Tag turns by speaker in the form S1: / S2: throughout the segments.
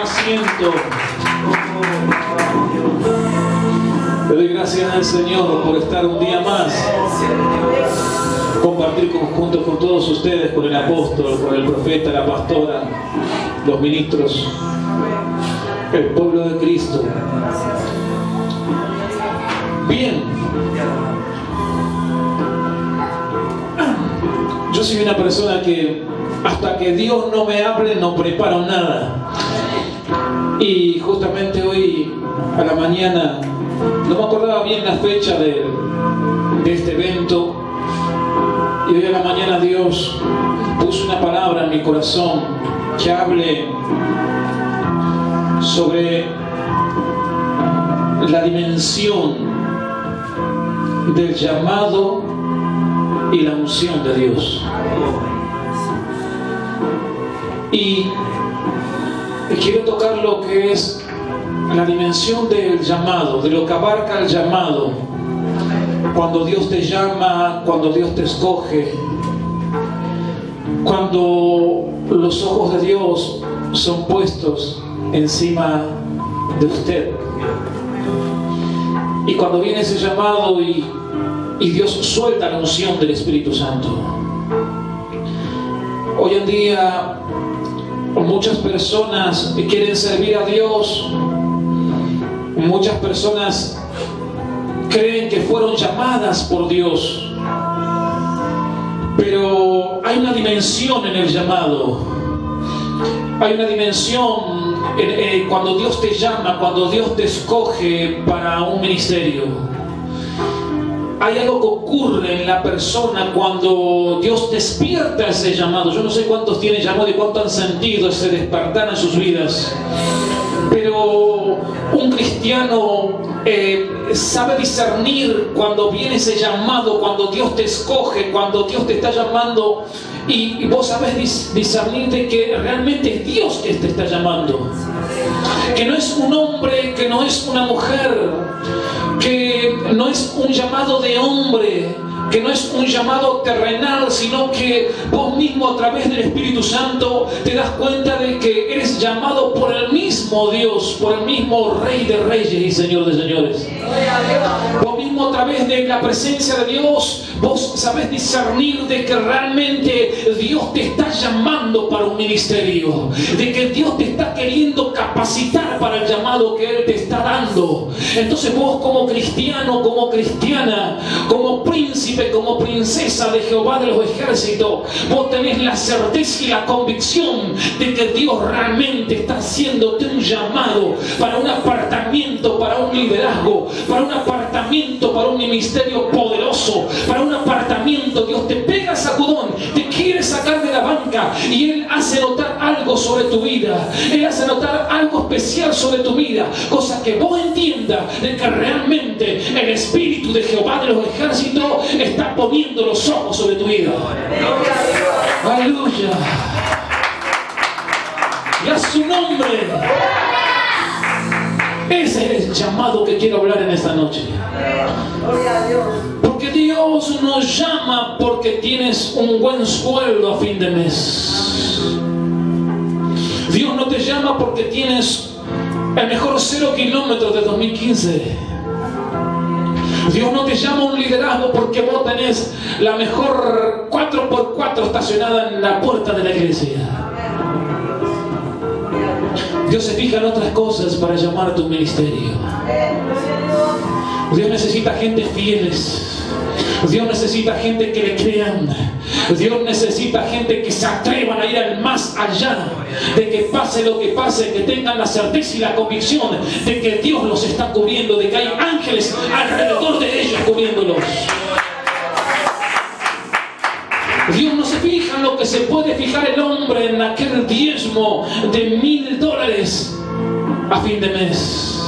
S1: asiento. Le doy gracias al Señor por estar un día más, compartir junto con todos ustedes, con el apóstol, con el profeta, la pastora, los ministros, el pueblo de Cristo. Bien, yo soy una persona que hasta que Dios no me hable no preparo nada. Y justamente hoy a la mañana, no me acordaba bien la fecha de este evento, y hoy a la mañana Dios puso una palabra en mi corazón que hable sobre la dimensión del llamado y la unción de Dios. Y quiero tocar lo que es la dimensión del llamado, de lo que abarca el llamado. Cuando Dios te llama, cuando Dios te escoge, cuando los ojos de Dios son puestos encima de usted. Y cuando viene ese llamado y Dios suelta la unción del Espíritu Santo. Hoy en día muchas personas quieren servir a Dios. Muchas personas creen que fueron llamadas por Dios. Pero hay una dimensión en el llamado. Hay una dimensión cuando Dios te llama, cuando Dios te escoge para un ministerio. Hay algo que ocurre en la persona cuando Dios despierta ese llamado. Yo no sé cuántos tienen llamado y cuánto han sentido ese despertar en sus vidas. Pero un cristiano sabe discernir cuando viene ese llamado, cuando Dios te escoge, cuando Dios te está llamando, y vos sabés discernir de que realmente es Dios que te está llamando. Que no es un hombre, que no es una mujer, que no es un llamado de hombre, que no es un llamado terrenal, sino que vos mismo a través del Espíritu Santo te das cuenta de que eres llamado por el mismo Dios, por el mismo Rey de Reyes y Señor de Señores. Vos mismo a través de la presencia de Dios, vos sabés discernir de que realmente Dios te está llamando para un ministerio, de que Dios te está queriendo capacitar para el llamado que Él te está dando. Entonces vos como cristiano, como cristiana, como príncipe, como princesa de Jehová de los ejércitos, vos tenés la certeza y la convicción de que Dios realmente está haciéndote un llamado para un apartamiento, para un liderazgo, para un apartamiento, para un ministerio poderoso, para un apartamiento. Dios te pega sacudón, te quiere sacar de la banca y Él hace notar algo sobre tu vida. Él hace notar algo especial sobre tu vida, cosa que vos entiendas de que realmente el Espíritu de Jehová de los ejércitos está poniendo los ojos sobre tu vida. Aleluya. Y a su nombre. Ese es el llamado que quiero hablar en esta noche. Porque Dios nos llama porque tienes un buen sueldo a fin de mes. Dios no te llama porque tienes el mejor 0 kilómetros de 2015. Dios no te llama a un liderazgo porque vos tenés la mejor 4x4 estacionada en la puerta de la iglesia. Dios se fija en otras cosas para llamar a tu ministerio. Dios necesita gente fieles. Dios necesita gente que le crean. Dios necesita gente que se atrevan a ir al más allá, de que pase lo que pase, que tengan la certeza y la convicción de que Dios los está cubriendo, de que hay ángeles alrededor de ellos cubriéndolos. Dios no se fija en lo que se puede fijar el hombre, en aquel diezmo de $1,000 a fin de mes.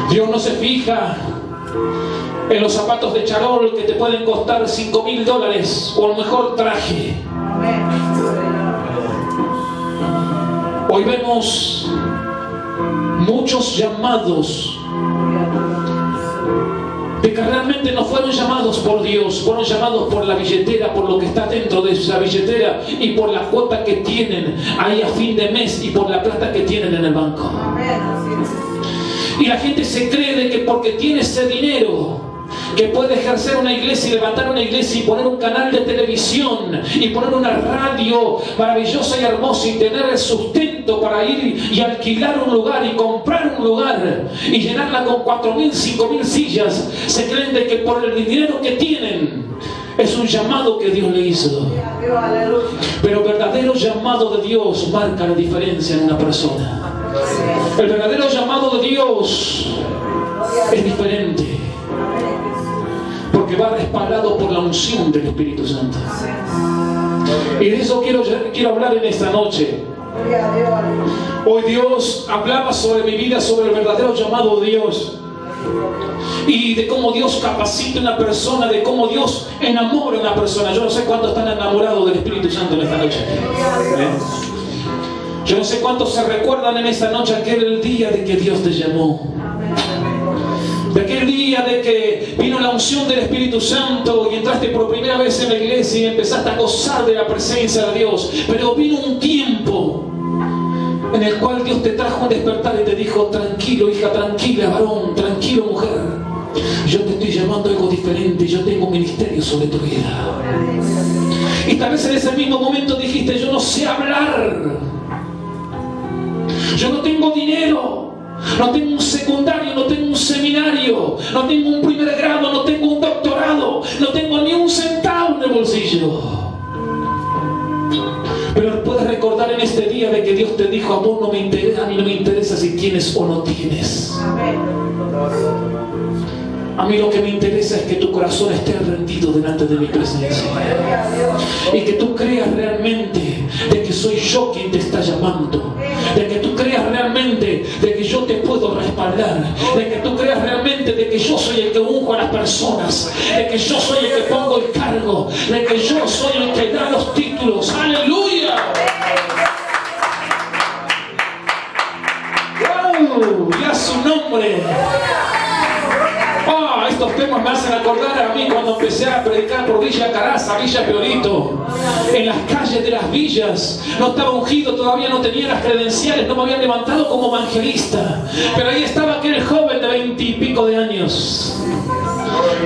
S1: Dios no se fija en los zapatos de charol que te pueden costar $5,000 o el mejor traje. Hoy vemos muchos llamados de que realmente no fueron llamados por Dios, fueron llamados por la billetera, por lo que está dentro de esa billetera y por la cuota que tienen ahí a fin de mes y por la plata que tienen en el banco. Y la gente se cree de que porque tiene ese dinero, que puede ejercer una iglesia y levantar una iglesia y poner un canal de televisión y poner una radio maravillosa y hermosa y tener el sustento para ir y alquilar un lugar y comprar un lugar y llenarla con 4.000, 5.000 sillas, se creen de que por el dinero que tienen es un llamado que Dios le hizo. Pero el verdadero llamado de Dios marca la diferencia en una persona. El verdadero llamado de Dios es diferente, porque va respaldado por la unción del Espíritu Santo. Y de eso quiero hablar en esta noche. Hoy Dios hablaba sobre mi vida, sobre el verdadero llamado de Dios, y de cómo Dios capacita a una persona, de cómo Dios enamora a una persona. Yo no sé cuántos están enamorados del Espíritu Santo en esta noche. Yo no sé cuántos se recuerdan en esta noche aquel día de que Dios te llamó, de aquel día de que vino la unción del Espíritu Santo y entraste por primera vez en la iglesia y empezaste a gozar de la presencia de Dios. Pero vino un tiempo en el cual Dios te trajo a despertar y te dijo: tranquilo hija, tranquila varón, tranquilo mujer, yo te estoy llamando a algo diferente, yo tengo un ministerio sobre tu vida. Y tal vez en ese mismo momento dijiste: yo no sé hablar, yo no tengo dinero, no tengo un secundario, no tengo un seminario, no tengo un primer grado, no tengo un doctorado, no tengo ni un centavo en el bolsillo. Pero puedes recordar en este día de que Dios te dijo: a vos no me interesa, a mí no me interesa si tienes o no tienes. A mí lo que me interesa es que tu corazón esté rendido delante de mi presencia y que tú creas realmente de que soy yo quien te está llamando, de que tú creas realmente de que yo te puedo respaldar, de que tú creas realmente de que yo soy el que unjo a las personas, de que yo soy el que pongo el cargo, de que yo soy el que da los títulos. ¡Aleluya! ¡Wow! ¡Ya su nombre! Estos temas me hacen acordar a mí cuando empecé a predicar por Villa Caraza, Villa Peorito, en las calles de las villas. No estaba ungido, todavía no tenía las credenciales, no me habían levantado como evangelista, pero ahí estaba aquel joven de 20 y pico de años,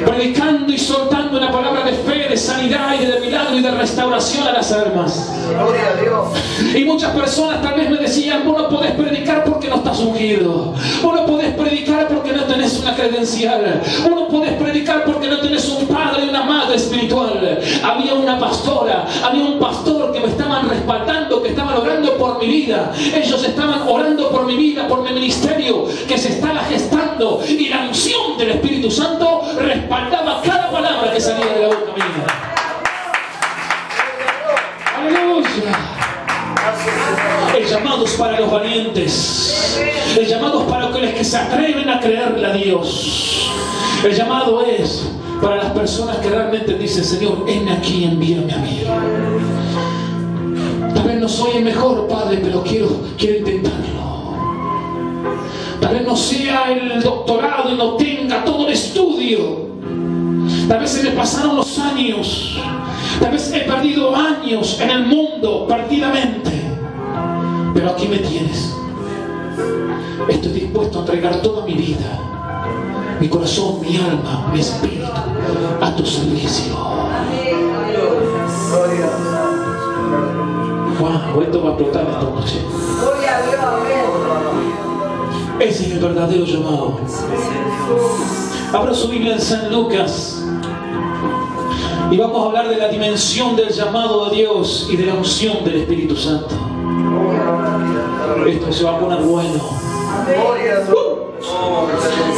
S1: predicando y soltando una palabra de fe, de sanidad y de milagro y de restauración a las almas.
S2: Gloria a Dios.
S1: Y muchas personas tal vez me decían: vos no podés predicar porque no estás ungido, vos no podés predicar porque no tenés una credencial, vos no podés predicar porque no tenés un padre y una madre espiritual. Había una pastora, había un pastor que me estaban respaldando, que estaban orando por mi vida. Ellos estaban orando por mi vida, por mi ministerio que se estaba gestando, y la unción del Espíritu Santo respaldaba cada palabra que salía de la boca mía. ¡Aleluya! El llamado es para los valientes. El llamado es para aquellos que se atreven a creerle a Dios. El llamado es para las personas que realmente dicen: Señor, heme aquí, envíame a mí. Tal vez no soy el mejor, Padre, pero quiero intentarlo. Tal vez no sea el doctorado y no tenga todo el estudio. Tal vez se me pasaron los años. Tal vez he perdido años en el mundo perdidamente. Pero aquí me tienes. Estoy dispuesto a entregar toda mi vida, mi corazón, mi alma, mi espíritu a tu servicio. Wow, esto va a explotar esta noche. Ese es el verdadero llamado. Abra su Biblia en San Lucas y vamos a hablar de la dimensión del llamado de Dios y de la unción del Espíritu Santo. Esto se va a poner bueno.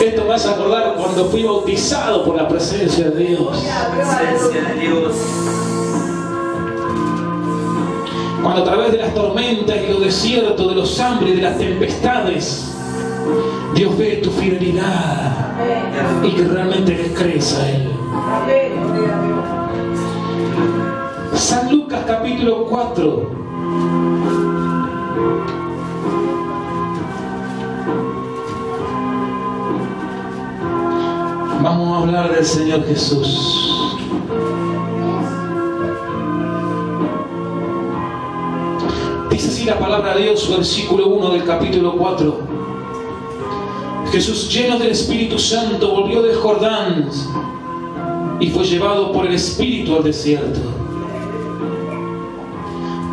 S1: Esto me hace acordar cuando fui bautizado por la presencia de Dios. Cuando a través de las tormentas y los desiertos, de los hambres y de las tempestades, Dios ve tu fidelidad y que realmente le crees a Él. San Lucas capítulo 4. Vamos a hablar del Señor Jesús. Dice así la palabra de Dios, versículo 1 del capítulo 4. Jesús, lleno del Espíritu Santo, volvió del Jordán y fue llevado por el Espíritu al desierto.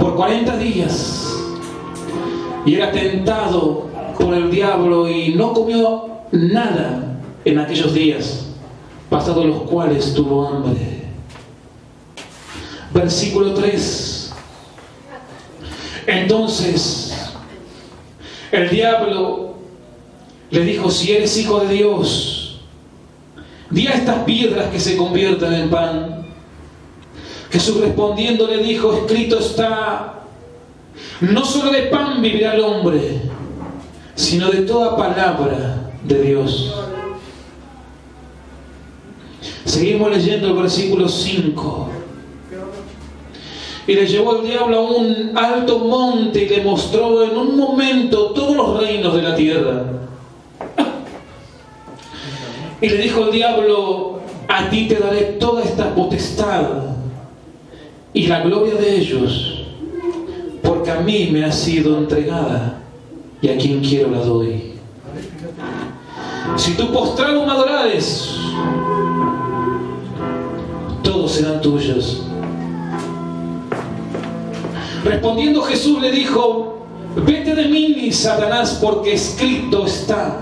S1: Por 40 días. Y era tentado por el diablo y no comió nada en aquellos días, pasados los cuales tuvo hambre. Versículo 3. Entonces el diablo le dijo: si eres hijo de Dios, di a estas piedras que se conviertan en pan. Jesús respondiendo le dijo: escrito está, no solo de pan vivirá el hombre, sino de toda palabra de Dios. Seguimos leyendo el versículo 5. Y le llevó el diablo a un alto monte y le mostró en un momento todos los reinos de la tierra. Y le dijo el diablo: a ti te daré toda esta potestad y la gloria de ellos, porque a mí me ha sido entregada y a quien quiero la doy. Si tú postrado me adorares, todos serán tuyos. Respondiendo Jesús le dijo: vete de mí, Satanás, porque escrito está,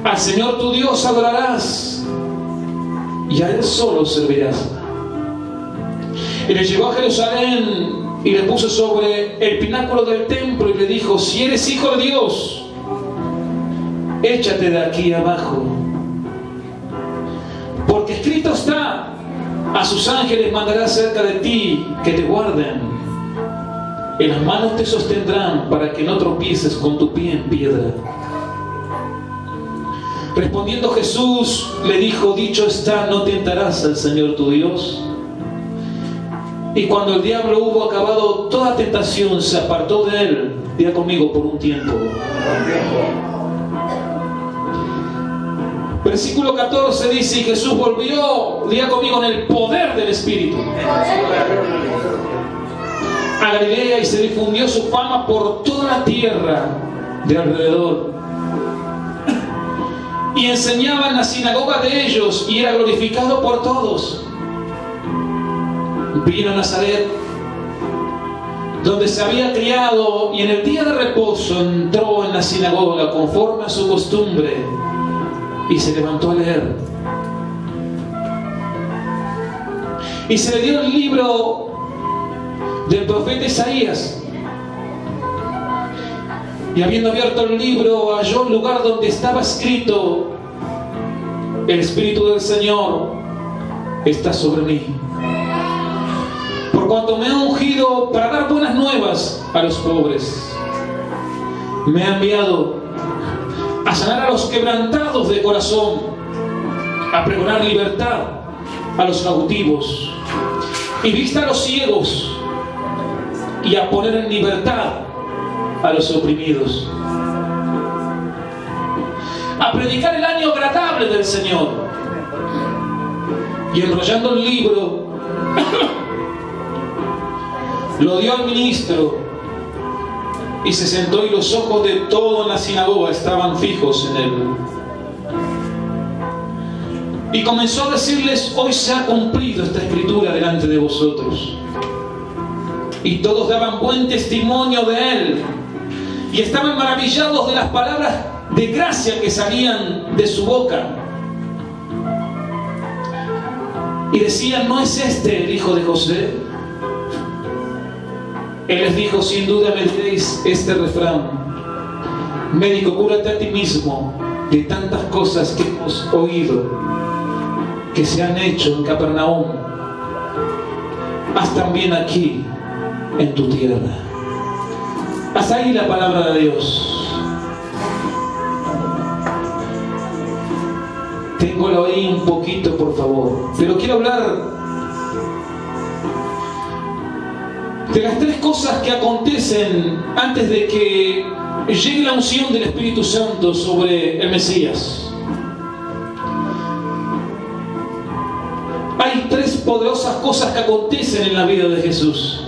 S1: al Señor tu Dios adorarás y a Él solo servirás. Y le llevó a Jerusalén y le puso sobre el pináculo del templo y le dijo: si eres hijo de Dios, échate de aquí abajo, porque escrito está, a sus ángeles mandará cerca de ti que te guarden, en las manos te sostendrán para que no tropieces con tu pie en piedra. Respondiendo Jesús le dijo: dicho está, no tentarás al Señor tu Dios. Y cuando el diablo hubo acabado toda tentación, se apartó de él, diga conmigo, por un tiempo. Versículo 14 dice: y Jesús volvió, diga conmigo, en el poder del Espíritu, a Galilea, y se difundió su fama por toda la tierra de alrededor. Y enseñaba en la sinagoga de ellos y era glorificado por todos. Vino a Nazaret, donde se había criado, y en el día de reposo entró en la sinagoga conforme a su costumbre y se levantó a leer. Y se le dio el libro del profeta Isaías. Y habiendo abierto el libro, halló el lugar donde estaba escrito: el Espíritu del Señor está sobre mí, por cuanto me ha ungido para dar buenas nuevas a los pobres. Me ha enviado a sanar a los quebrantados de corazón, a pregonar libertad a los cautivos y vista a los ciegos, y a poner en libertad a los oprimidos, a predicar el año agradable del Señor. Y enrollando el libro lo dio al ministro y se sentó, y los ojos de todo en la sinagoga estaban fijos en él. Y comenzó a decirles: hoy se ha cumplido esta escritura delante de vosotros. Y todos daban buen testimonio de él y estaban maravillados de las palabras de gracia que salían de su boca. Y decían: ¿no es este el hijo de José? Él les dijo: sin duda me diréis este refrán: médico, cúrate a ti mismo de tantas cosas que hemos oído que se han hecho en Capernaum, haz también aquí en tu tierra. Hasta ahí la palabra de Dios. Téngolo ahí un poquito, por favor. Pero quiero hablar de las tres cosas que acontecen antes de que llegue la unción del Espíritu Santo sobre el Mesías. tres poderosas cosas que acontecen en la vida de Jesús.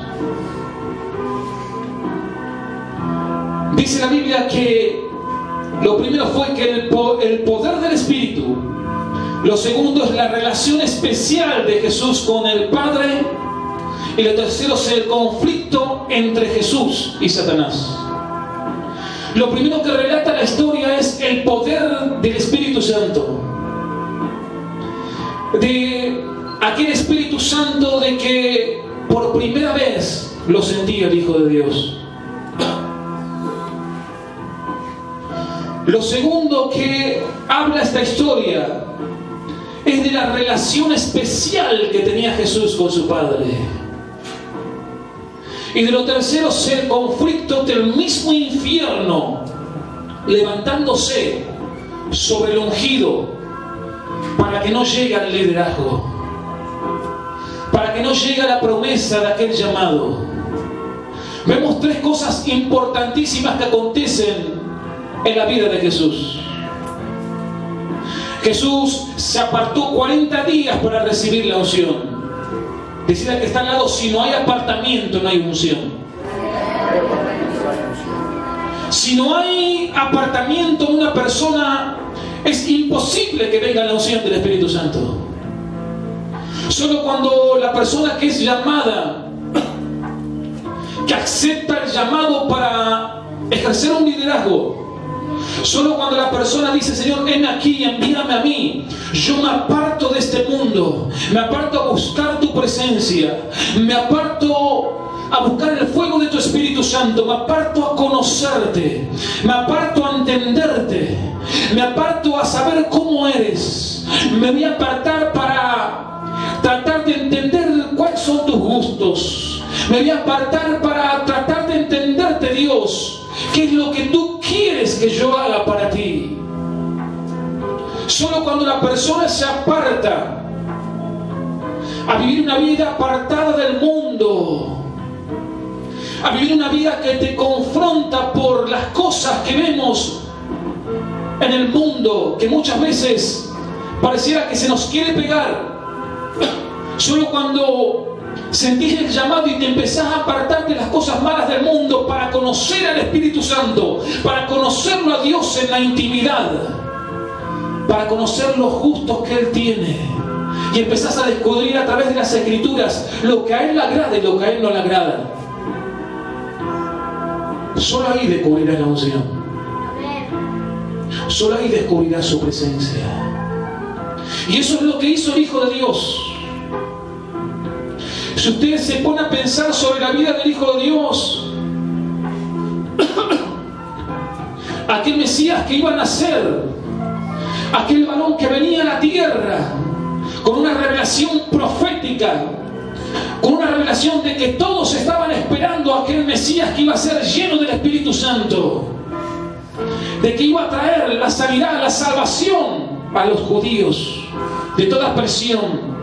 S1: Dice la Biblia que lo primero fue que el poder del Espíritu. Lo segundo es la relación especial de Jesús con el Padre. Y lo tercero es el conflicto entre Jesús y Satanás. Lo primero que relata la historia es el poder del Espíritu Santo. De aquel Espíritu Santo de que por primera vez lo sentía el Hijo de Dios. Lo segundo que habla esta historia es de la relación especial que tenía Jesús con su Padre. Y de lo tercero es el conflicto entre el mismo infierno levantándose sobre el ungido para que no llegue al liderazgo, para que no llegue a la promesa de aquel llamado. Vemos tres cosas importantísimas que acontecen en la vida de Jesús. Jesús se apartó 40 días para recibir la unción. Decir al que está al lado, si no hay apartamiento, no hay unción. Si no hay apartamiento en una persona, es imposible que venga la unción del Espíritu Santo. Solo cuando la persona que es llamada, que acepta el llamado para ejercer un liderazgo, solo cuando la persona dice, Señor, ven aquí, envíame a mí, yo me aparto de este mundo, me aparto a buscar tu presencia, me aparto a buscar el fuego de tu Espíritu Santo, me aparto a conocerte, me aparto a entenderte, me aparto a saber cómo eres, me voy a apartar para tratar de entender cuáles son tus gustos, me voy a apartar para tratar de entenderte, Dios, qué es lo que tú quieres que yo haga para ti. Solo cuando la persona se aparta a vivir una vida apartada del mundo, a vivir una vida que te confronta por las cosas que vemos en el mundo, que muchas veces pareciera que se nos quiere pegar. Solo cuando sentís el llamado y te empezás a apartar de las cosas malas del mundo para conocer al Espíritu Santo, para conocerlo a Dios en la intimidad, para conocer los gustos que Él tiene, y empezás a descubrir a través de las Escrituras lo que a Él le agrada y lo que a Él no le agrada. Solo ahí descubrirás la unción. Solo ahí descubrirás su presencia. Y eso es lo que hizo el Hijo de Dios. Si usted se pone a pensar sobre la vida del Hijo de Dios, aquel Mesías que iba a nacer, aquel varón que venía a la tierra con una revelación profética, con una revelación de que todos estaban esperando a aquel Mesías que iba a ser lleno del Espíritu Santo, de que iba a traer la sanidad, la salvación a los judíos de toda presión.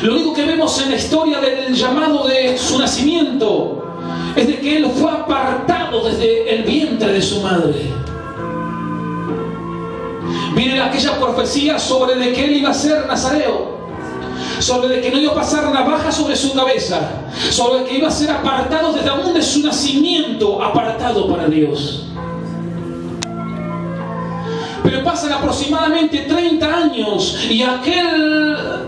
S1: Lo único que vemos en la historia del llamado de su nacimiento es de que Él fue apartado desde el vientre de su madre. Viene aquella profecía sobre de que Él iba a ser nazareo, sobre de que no iba a pasar navaja sobre su cabeza, sobre que iba a ser apartado desde aún de su nacimiento, apartado para Dios. Pero pasan aproximadamente 30 años y aquel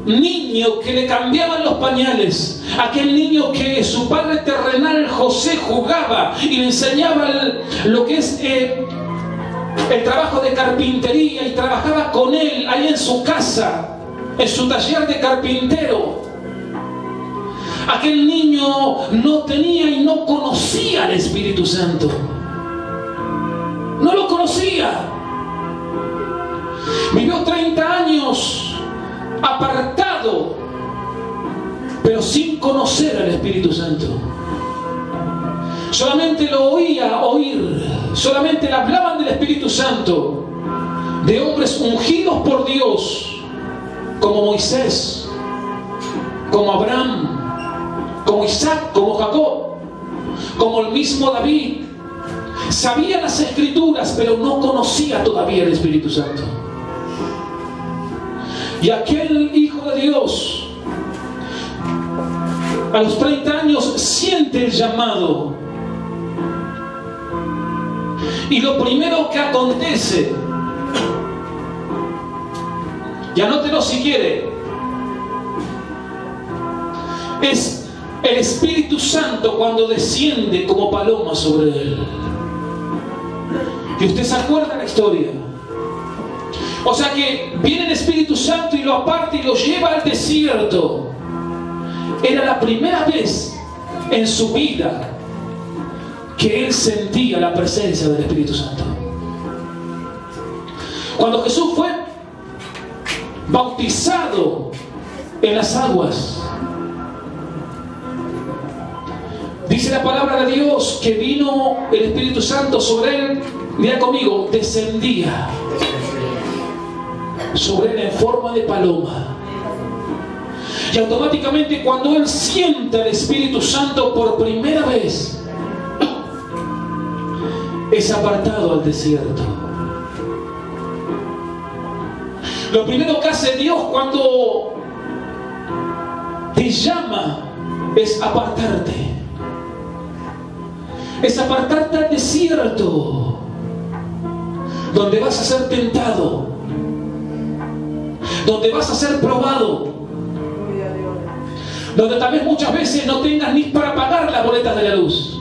S1: niño que le cambiaban los pañales, aquel niño que su padre terrenal José jugaba y le enseñaba lo que es el trabajo de carpintería, y trabajaba con él ahí en su casa, en su taller de carpintero. Aquel niño no tenía y no conocía al Espíritu Santo, no lo conocía. Vivió 30 años apartado, pero sin conocer al Espíritu Santo. Solamente lo oía oír, solamente le hablaban del Espíritu Santo, de hombres ungidos por Dios, como Moisés, como Abraham, como Isaac, como Jacob, como el mismo David. Sabía las Escrituras, pero no conocía todavía el Espíritu Santo. Y aquel hijo de Dios, a los 30 años, siente el llamado. Y lo primero que acontece, y anótelo si quiere, es el Espíritu Santo cuando desciende como paloma sobre él. Y usted se acuerda la historia. O sea que viene el Espíritu Santo y lo aparta y lo lleva al desierto. Era la primera vez en su vida que él sentía la presencia del Espíritu Santo. Cuando Jesús fue bautizado en las aguas, dice la palabra de Dios que vino el Espíritu Santo sobre él. Mira conmigo, descendía sobre él en forma de paloma. Y automáticamente cuando él siente al Espíritu Santo por primera vez, es apartado al desierto. Lo primero que hace Dios cuando te llama es apartarte. Es apartarte al desierto, donde vas a ser tentado, donde vas a ser probado, donde tal vez muchas veces no tengas ni para pagar las boletas de la luz,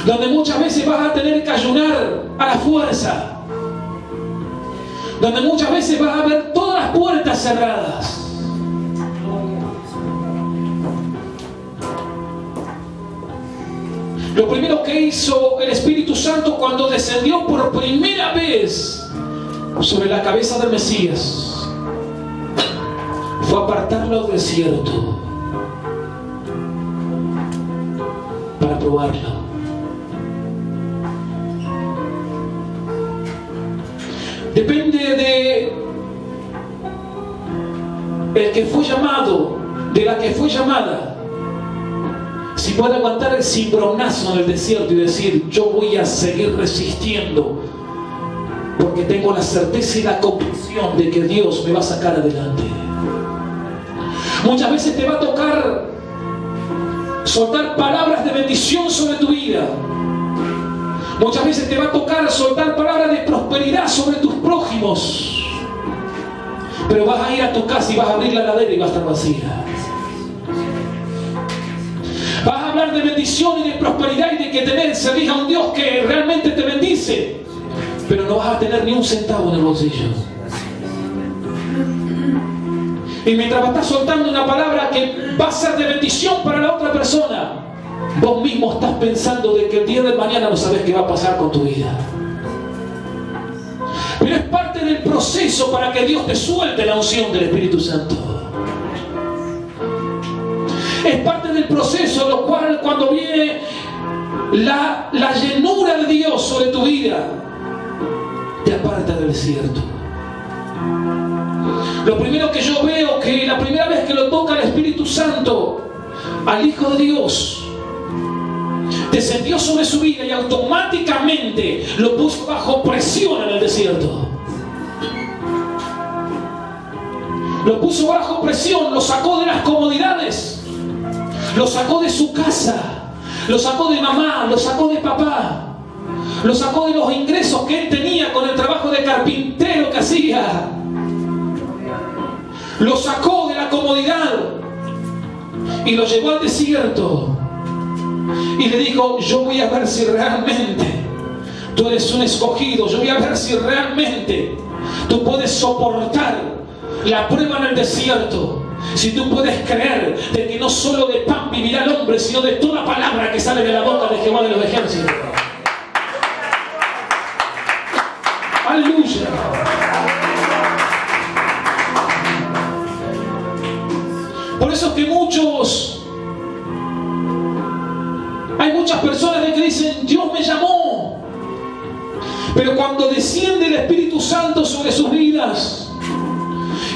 S1: donde muchas veces vas a tener que ayunar a la fuerza, donde muchas veces vas a ver todas las puertas cerradas. Lo primero que hizo el Espíritu Santo cuando descendió por primera vez sobre la cabeza del Mesías fue apartarlo al desierto para probarlo. Depende de el que fue llamado, de la que fue llamada, si puede aguantar el cimbronazo en el desierto y decir: yo voy a seguir resistiendo porque tengo la certeza y la convicción de que Dios me va a sacar adelante. Muchas veces te va a tocar soltar palabras de bendición sobre tu vida. Muchas veces te va a tocar soltar palabras de prosperidad sobre tus prójimos. Pero vas a ir a tu casa y vas a abrir la heladera y va a estar vacía. Vas a hablar de bendición y de prosperidad y de que tener, servir a un Dios que realmente te bendice, pero no vas a tener ni un centavo en el bolsillo. Y mientras estás soltando una palabra que va a ser de bendición para la otra persona, vos mismo estás pensando de que el día de mañana no sabes qué va a pasar con tu vida. Pero es parte del proceso para que Dios te suelte la unción del Espíritu Santo. Es parte del proceso, lo cual cuando viene la llenura de Dios sobre tu vida, te aparta del desierto. Lo primero que yo veo, que la primera vez que lo toca el Espíritu Santo al Hijo de Dios, descendió sobre su vida y automáticamente lo puso bajo presión en el desierto. Lo puso bajo presión, lo sacó de las comodidades, lo sacó de su casa, lo sacó de mamá, lo sacó de papá, lo sacó de los ingresos que él tenía con el trabajo de carpintero que hacía. Lo sacó de la comodidad y lo llevó al desierto. Y le dijo: yo voy a ver si realmente tú eres un escogido. Yo voy a ver si realmente tú puedes soportar la prueba en el desierto. Si tú puedes creer de que no solo de pan vivirá el hombre, sino de toda palabra que sale de la boca de Jehová de los ejércitos. Aleluya. Por eso es que hay muchas personas que dicen: Dios me llamó. Pero cuando desciende el Espíritu Santo sobre sus vidas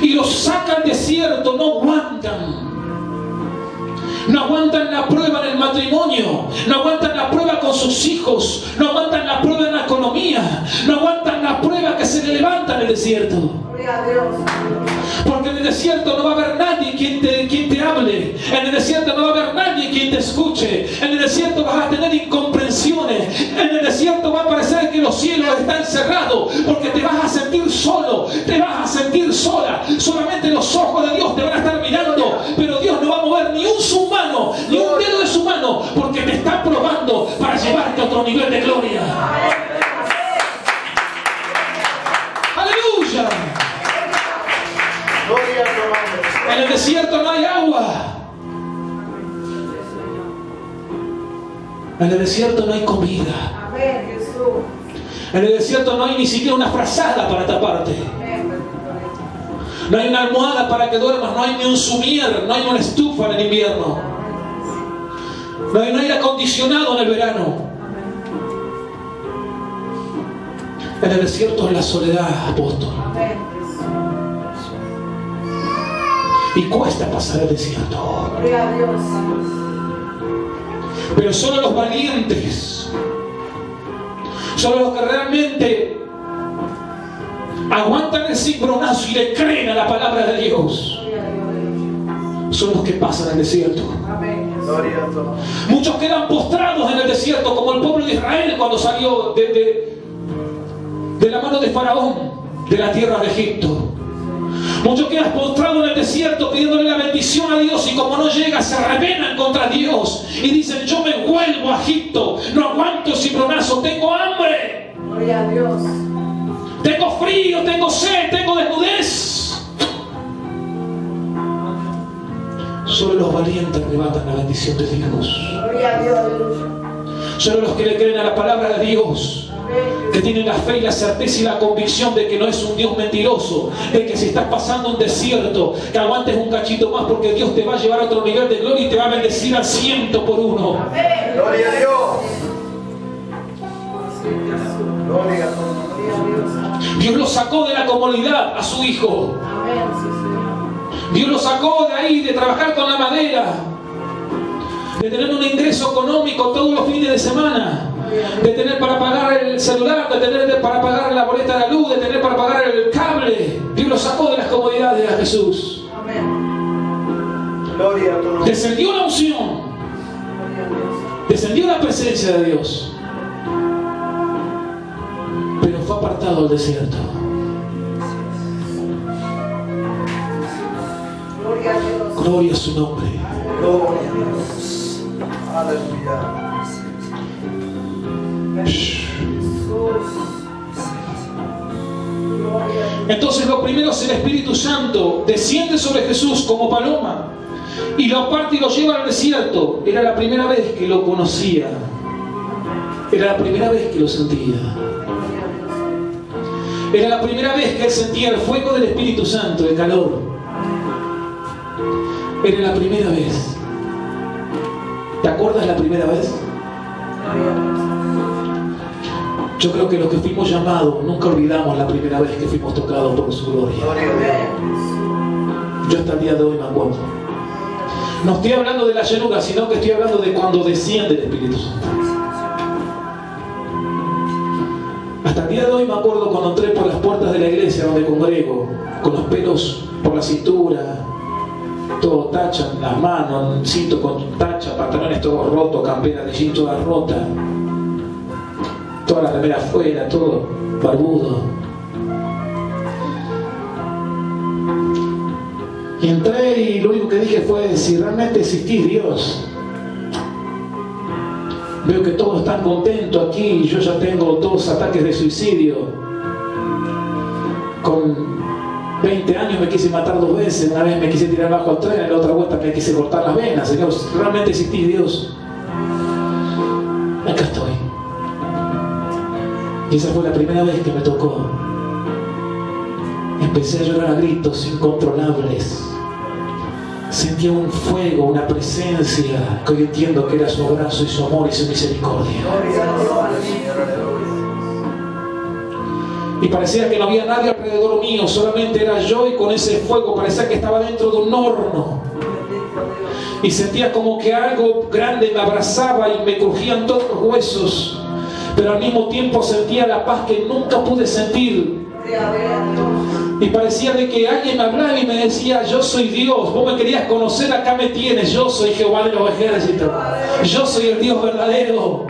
S1: y los saca al desierto, no aguantan. No aguantan la prueba en el matrimonio, no aguantan la prueba con sus hijos, no aguantan la prueba en la economía, no aguantan la prueba que se le levanta en el desierto. Porque en el desierto no va a haber nadie quien te hable, en el desierto no va a haber nadie quien te escuche, en el desierto vas a tener incomprensiones, en el desierto va a parecer que los cielos están cerrados, porque te vas a sentir solo, te vas a sentir sola, solamente los ojos de Dios te van a estar mirando, pero Dios no va a mover ni un su mano, ni un dedo de su mano, porque te está probando para llevarte a otro nivel de gloria. ¡Aleluya! En el desierto no hay agua. En el desierto no hay comida. En el desierto no hay ni siquiera una frazada para taparte. No hay una almohada para que duermas. No hay ni un sumier. No hay una estufa en el invierno. No hay un aire acondicionado en el verano. En el desierto es la soledad, apóstol. Y cuesta pasar el desierto. Pero solo los valientes, solo los que realmente aguantan el cimbronazo y le creen a la palabra de Dios, son los que pasan el desierto. Muchos quedan postrados en el desierto, como el pueblo de Israel cuando salió de la mano de Faraón, de la tierra de Egipto. Muchos quedan postrados en el desierto pidiéndole la bendición a Dios, y como no llega se rebelan contra Dios y dicen: yo me vuelvo a Egipto, no aguanto el cimbronazo, tengo hambre,
S2: gloria a Dios,
S1: tengo frío, tengo sed, tengo desnudez. Solo los valientes arrebatan la bendición de Dios.
S2: gloria a Dios,
S1: Solo los que le creen a la palabra de Dios, que tienen la fe y la certeza y la convicción de que no es un Dios mentiroso, de que si estás pasando un desierto, que aguantes un cachito más, porque Dios te va a llevar a otro nivel de gloria y te va a bendecir al 100 por uno.
S3: Gloria a Dios. Gloria a Dios.
S1: Dios lo sacó de la comodidad a su hijo. Dios lo sacó de ahí, de trabajar con la madera, de tener un ingreso económico todos los fines de semana, de tener para pagar el celular, de tener para pagar la boleta de la luz, de tener para pagar el cable. Dios lo sacó de las comodidades a Jesús.
S3: Gloria a tu nombre.
S1: Descendió la unción, descendió la presencia de Dios, pero fue apartado al desierto.
S2: gloria a Dios,
S1: Gloria a su nombre.
S3: Gloria a Dios. Aleluya.
S1: Entonces lo primero es el Espíritu Santo desciende sobre Jesús como paloma y lo parte y lo lleva al desierto. Era la primera vez que lo conocía, era la primera vez que lo sentía, era la primera vez que él sentía el fuego del Espíritu Santo, el calor. Era la primera vez. ¿Te acuerdas la primera vez? Yo creo que los que fuimos llamados nunca olvidamos la primera vez que fuimos tocados por su gloria.
S3: Gloria a Dios.
S1: Yo hasta el día de hoy me acuerdo. No estoy hablando de la llenura, sino que estoy hablando de cuando desciende el Espíritu Santo. Hasta el día de hoy me acuerdo cuando entré por las puertas de la iglesia donde congrego, con los pelos por la cintura, todo tacha en las manos, cinto con tacha, pantalones todos rotos, campera de jean toda rota, toda la remera afuera, todo barbudo. Y entré y lo único que dije fue: si realmente existís, Dios. Veo que todos están contentos aquí y yo ya tengo 2 ataques de suicidio. Con 20 años me quise matar 2 veces. Una vez me quise tirar bajo al tren, en la otra vuelta me quise cortar las venas. Señor, ¿realmente existís, Dios? Acá estoy. Y esa fue la primera vez que me tocó. Empecé a llorar a gritos incontrolables. Sentía un fuego, una presencia que hoy entiendo que era su abrazo y su amor y su misericordia. Y parecía que no había nadie alrededor mío, solamente era yo, y con ese fuego parecía que estaba dentro de un horno. y sentía como que algo grande me abrazaba y me crujían todos los huesos, pero al mismo tiempo sentía la paz que nunca pude sentir. Y parecía de que alguien me hablaba y me decía: yo soy Dios, vos me querías conocer, acá me tienes, yo soy Jehová de los ejércitos, yo soy el Dios verdadero.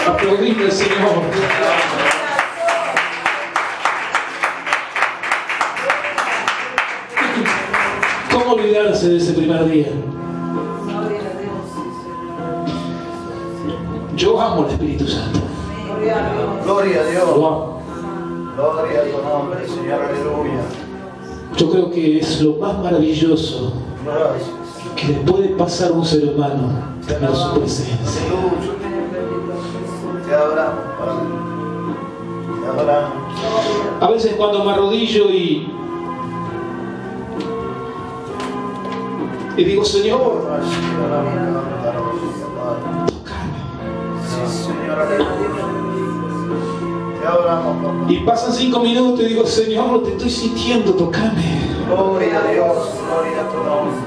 S1: Aplaudirle al Señor. ¿Cómo olvidarse de ese primer día? Yo amo al Espíritu Santo.
S3: Gloria a Dios.
S1: Lo amo.
S3: Gloria a tu nombre, Señor. Aleluya.
S1: Yo creo que es lo más maravilloso
S3: Gracias.
S1: que le puede pasar a un ser humano, tener su presencia.
S3: Aleluya. Te adoramos, Padre. Te adoramos.
S1: A veces cuando me arrodillo y digo: Señor,
S3: Sí, Señor. Aleluya. Te adoramos, papá.
S1: y pasan 5 minutos y digo: Señor, te estoy sintiendo, tocame.
S3: Gloria a Dios. Gloria a tu nombre.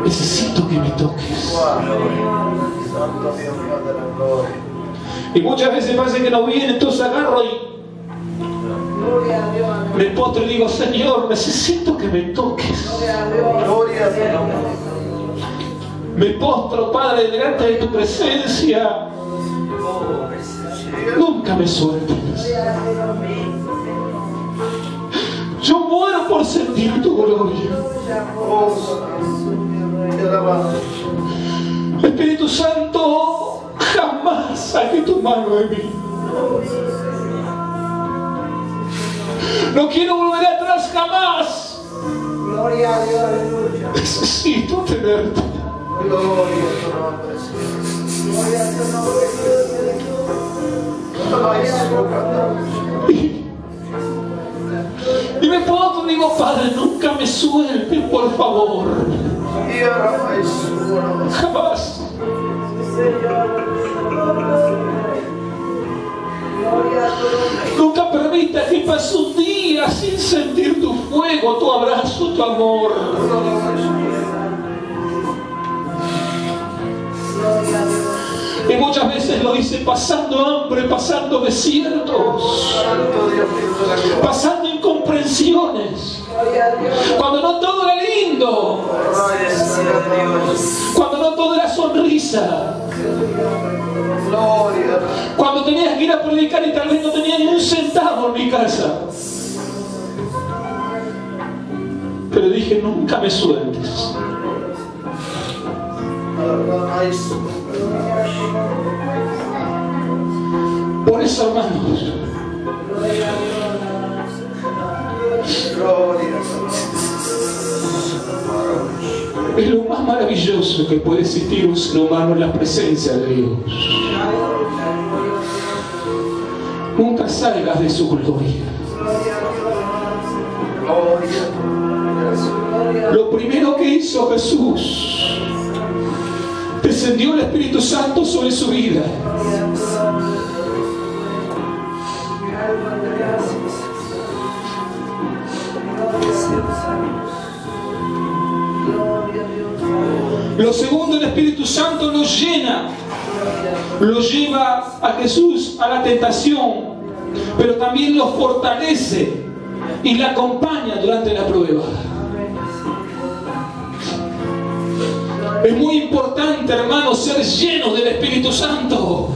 S1: Necesito que me toques.
S3: Santo Dios mío de la gloria.
S1: Y muchas veces parece que no viene, entonces agarro y me postro y digo: Señor, necesito que me toques.
S3: Gloria a tu nombre.
S1: Me postro, Padre, delante de tu presencia. Nunca me sueltes. Yo muero por sentir tu gloria.
S3: Oh, te alabamos.
S1: Espíritu Santo, jamás saque tu mano de mí. No quiero volver atrás jamás.
S2: Gloria a Dios, aleluya.
S1: Necesito tenerte.
S3: Gloria a tu nombre, Señor.
S2: Gloria a tu nombre, Dios.
S1: Y me postro y digo: Padre, nunca me sueltes, por favor. Jamás. Nunca permitas que pase un día sin sentir tu fuego, tu abrazo, tu amor. Y muchas veces lo hice pasando hambre, pasando desiertos, pasando incomprensiones, cuando no todo era lindo, cuando no todo era sonrisa, cuando tenías que ir a predicar y tal vez no tenía ni un centavo en mi casa. Pero dije: nunca me sueltes. Por eso, hermanos, es lo más maravilloso que puede existir un ser humano en la presencia de Dios. Nunca salgas de su gloria. Lo primero que hizo Jesús, descendió el Espíritu Santo sobre su vida. Lo segundo, el Espíritu Santo nos llena, lo lleva a Jesús a la tentación, pero también lo fortalece y le acompaña durante la prueba. Es muy importante, hermanos, ser llenos del Espíritu Santo.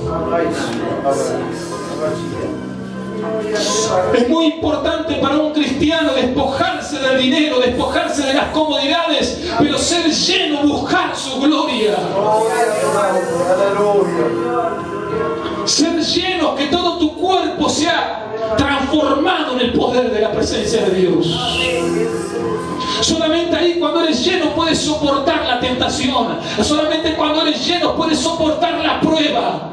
S1: Es muy importante para un cristiano despojarse del dinero, despojarse de las comodidades, pero ser lleno, buscar su gloria. Ser lleno, que todo tu cuerpo sea transformado en el poder de la presencia de Dios. Solamente ahí, cuando eres lleno, puedes soportar la tentación. Solamente cuando eres lleno puedes soportar la prueba.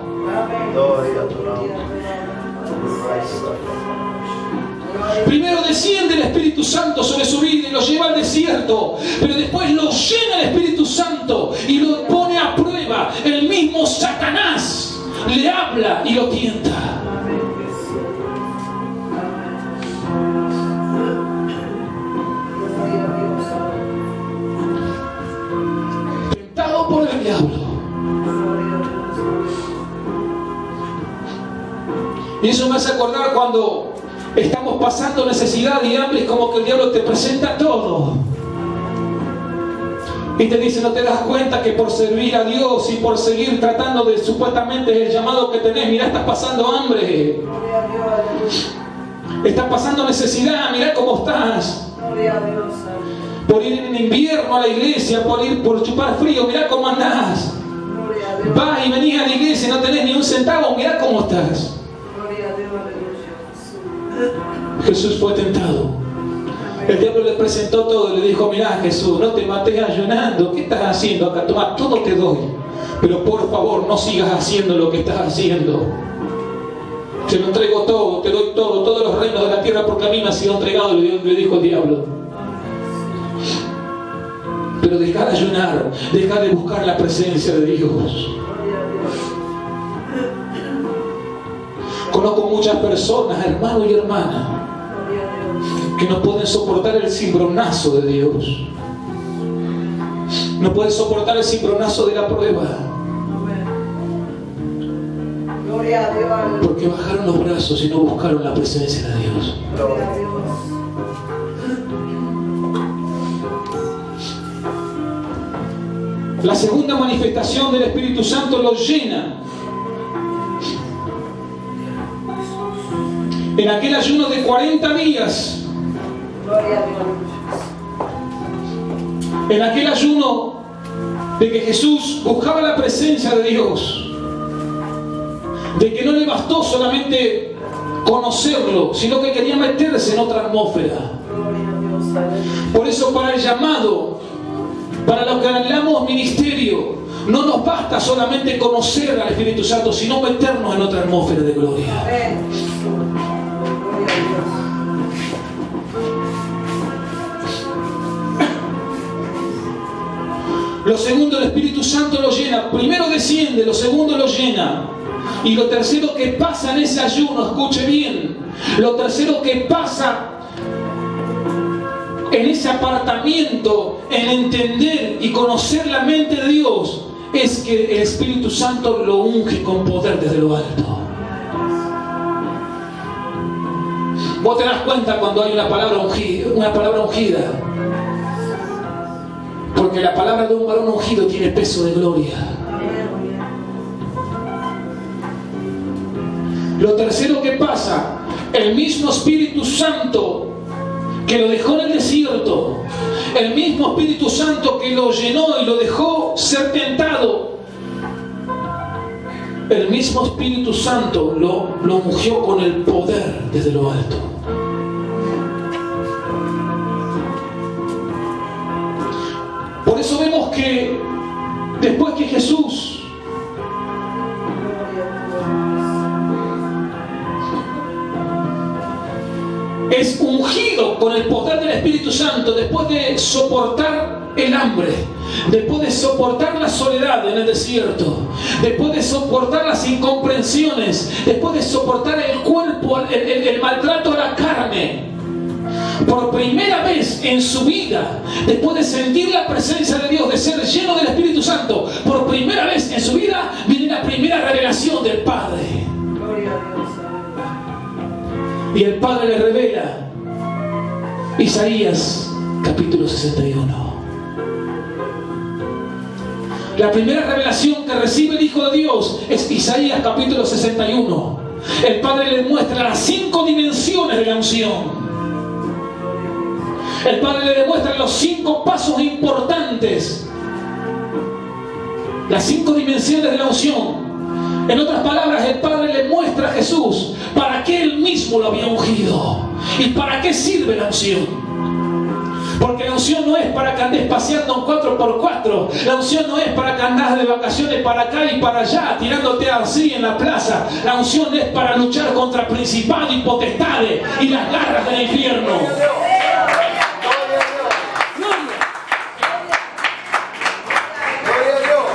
S1: Primero desciende el Espíritu Santo sobre su vida y lo lleva al desierto, pero después lo llena el Espíritu Santo y lo pone a prueba. El mismo Satanás le habla y lo tienta. el diablo. Y eso me hace acordar cuando estamos pasando necesidad y hambre, es como que el diablo te presenta todo. Y te dice, ¿no te das cuenta que por servir a Dios y por seguir tratando de supuestamente el llamado que tenés, mira, estás pasando hambre? Estás pasando necesidad, mira cómo estás. Por ir en invierno a la iglesia, por chupar frío, mira cómo andás. Vas y venís a la iglesia y no tenés ni un centavo, mira cómo estás. Jesús fue tentado. El diablo le presentó todo y le dijo, mirá Jesús, no te mates ayunando, ¿qué estás haciendo acá? Toma, todo te doy, pero por favor no sigas haciendo lo que estás haciendo. Te lo entrego todo, te doy todo, todos los reinos de la tierra porque a mí me ha sido entregado, le dijo el diablo. Pero deja de ayunar, deja de buscar la presencia de Dios. Conozco muchas personas, hermano y hermana, que no pueden soportar el cimbronazo de Dios. No pueden soportar el cimbronazo de la prueba. Porque bajaron los brazos y no buscaron la presencia de Dios. La segunda manifestación del Espíritu Santo los llena. En aquel ayuno de 40 días, en aquel ayuno de que Jesús buscaba la presencia de Dios, de que no le bastó solamente conocerlo, sino que quería meterse en otra atmósfera. Por eso para el llamado, para los que anhelamos ministerio, no nos basta solamente conocer al Espíritu Santo, sino meternos en otra atmósfera de gloria. Lo segundo, el Espíritu Santo lo llena. Primero desciende, lo segundo lo llena. Y lo tercero que pasa en ese ayuno, escuche bien, lo tercero que pasa en ese apartamiento, en entender y conocer la mente de Dios, es que el Espíritu Santo lo unge con poder desde lo alto. Vos te das cuenta cuando hay una palabra ungida. Porque la palabra de un varón ungido tiene peso de gloria. Lo tercero que pasa, el mismo Espíritu Santo que lo dejó en el desierto, el mismo Espíritu Santo que lo llenó y lo dejó ser tentado, el mismo Espíritu Santo lo ungió con el poder desde lo alto. Por eso vemos que después que Jesús es ungido con el poder del Espíritu Santo, después de soportar el hambre, después de soportar la soledad en el desierto, después de soportar las incomprensiones, después de soportar el cuerpo, el maltrato a la carne, por primera vez en su vida, después de sentir la presencia de Dios, de ser lleno del Espíritu Santo, por primera vez en su vida viene la primera revelación del Padre.
S2: Gloria a Dios.
S1: Y el Padre le revela Isaías capítulo 61. La primera revelación que recibe el Hijo de Dios es Isaías capítulo 61. El Padre le muestra las 5 dimensiones de la unción. El Padre le demuestra los 5 pasos importantes, las 5 dimensiones de la unción. En otras palabras, el Padre le muestra a Jesús para qué Él mismo lo había ungido y para qué sirve la unción. Porque la unción no es para que andes paseando en 4x4. La unción no es para que andes de vacaciones para acá y para allá, tirándote así en la plaza. La unción es para luchar contra principados y potestades y las garras del infierno.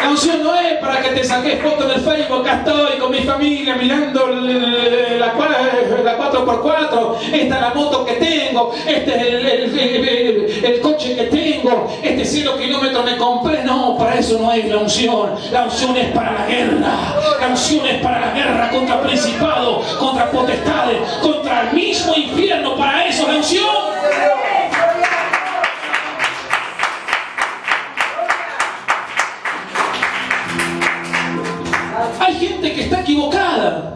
S1: La unción no es para que te saques fotos en el Facebook, acá estoy con mi familia mirando la 4x4, esta es la moto que tengo, este es el coche que tengo, este 0 kilómetros me compré. No, para Eso no es la unción. La unción es para la guerra. La unción es para la guerra contra principados, contra potestades, contra el mismo infierno. Para eso la unción. Hay gente que está equivocada.